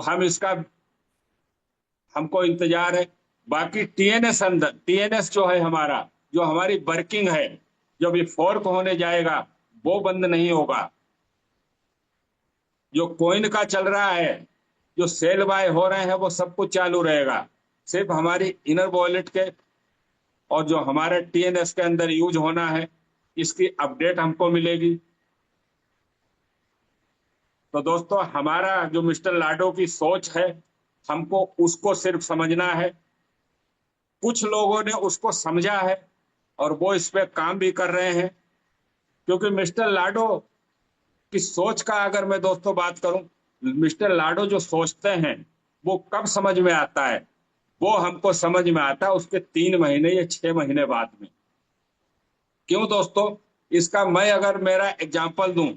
हमको इंतजार है। बाकी टीएनएस जो है हमारा, जो हमारी वर्किंग है, जब ये फोर्क होने जाएगा वो बंद नहीं होगा। जो कॉइन का चल रहा है, जो सेल बाय हो रहे हैं, वो सब कुछ चालू रहेगा। सिर्फ हमारी इनर वॉलेट के और जो हमारे टीएनएस के अंदर यूज होना है, इसकी अपडेट हमको मिलेगी। तो दोस्तों, हमारा जो मिस्टर लाडो की सोच है, हमको उसको सिर्फ समझना है। कुछ लोगों ने उसको समझा है और वो इस पे काम भी कर रहे हैं। क्योंकि मिस्टर लाडो की सोच का अगर मैं दोस्तों बात करूं, मिस्टर लाडो जो सोचते हैं वो कब समझ में आता है? वो हमको समझ में आता है उसके 3 महीने या 6 महीने बाद में। क्यों दोस्तों? इसका मैं अगर मेरा एग्जाम्पल दूं,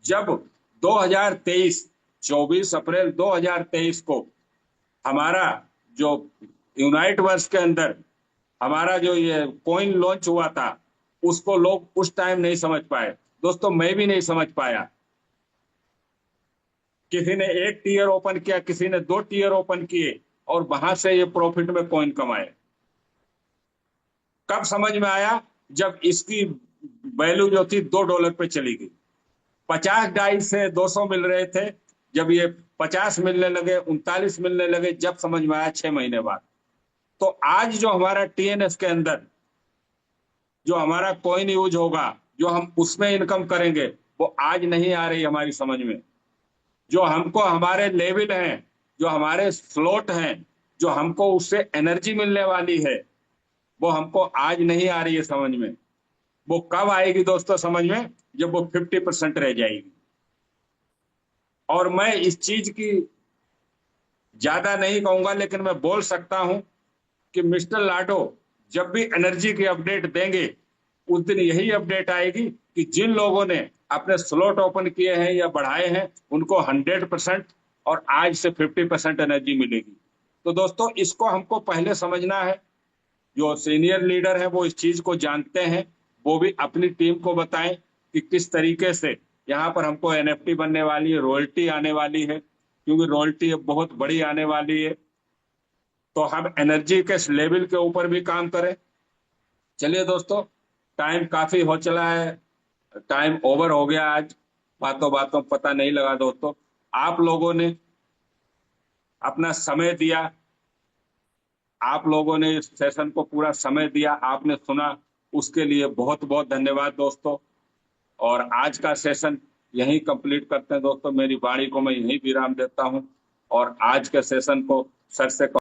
जब 2023 24 अप्रैल 2023 को हमारा जो यूनाइट वर्स के अंदर हमारा जो ये कॉइन लॉन्च हुआ था, उसको लोग उस टाइम नहीं समझ पाए। दोस्तों, मैं भी नहीं समझ पाया। किसी ने 1 टीयर ओपन किया, किसी ने 2 टीयर ओपन किए और वहां से ये प्रॉफिट में कॉइन कमाए। कब समझ में आया? जब इसकी वैल्यू जो थी $2 पे चली गई। 50 डाई से 200 मिल रहे थे, जब ये 50 मिलने लगे, 39 मिलने लगे, जब समझ में आया 6 महीने बाद। तो आज जो हमारा टीएनएस के अंदर जो हमारा कॉइन यूज होगा, जो हम उसमें इनकम करेंगे, वो आज नहीं आ रही हमारी समझ में। जो हमको हमारे लेवल हैं, जो हमारे स्लॉट हैं, जो हमको उससे एनर्जी मिलने वाली है, वो हमको आज नहीं आ रही है समझ में। वो कब आएगी दोस्तों समझ में? जब वो 50% रह जाएगी। और मैं इस चीज की ज्यादा नहीं कहूंगा, लेकिन मैं बोल सकता हूं कि मिस्टर लाडो जब भी एनर्जी की अपडेट देंगे, उस दिन यही अपडेट आएगी कि जिन लोगों ने अपने स्लॉट ओपन किए हैं या बढ़ाए हैं, उनको 100% और आज से 50% एनर्जी मिलेगी। तो दोस्तों, इसको हमको पहले समझना है। जो सीनियर लीडर है वो इस चीज को जानते हैं, वो भी अपनी टीम को बताएं कि किस तरीके से यहाँ पर हमको एनएफटी बनने वाली है, रॉयल्टी आने वाली है। क्योंकि रॉयल्टी बहुत बड़ी आने वाली है। तो हम एनर्जी के लेवल के ऊपर भी काम करें। चलिए दोस्तों, टाइम काफी हो चला है, टाइम ओवर हो गया आज। बातों बातों पता नहीं लगा दोस्तों। आप लोगों ने अपना समय दिया, आप लोगों ने इस सेशन को पूरा समय दिया, आपने सुना, उसके लिए बहुत बहुत धन्यवाद दोस्तों। और आज का सेशन यहीं कंप्लीट करते हैं दोस्तों। मेरी वाणी को मैं यहीं विराम देता हूं और आज के सेशन को सर से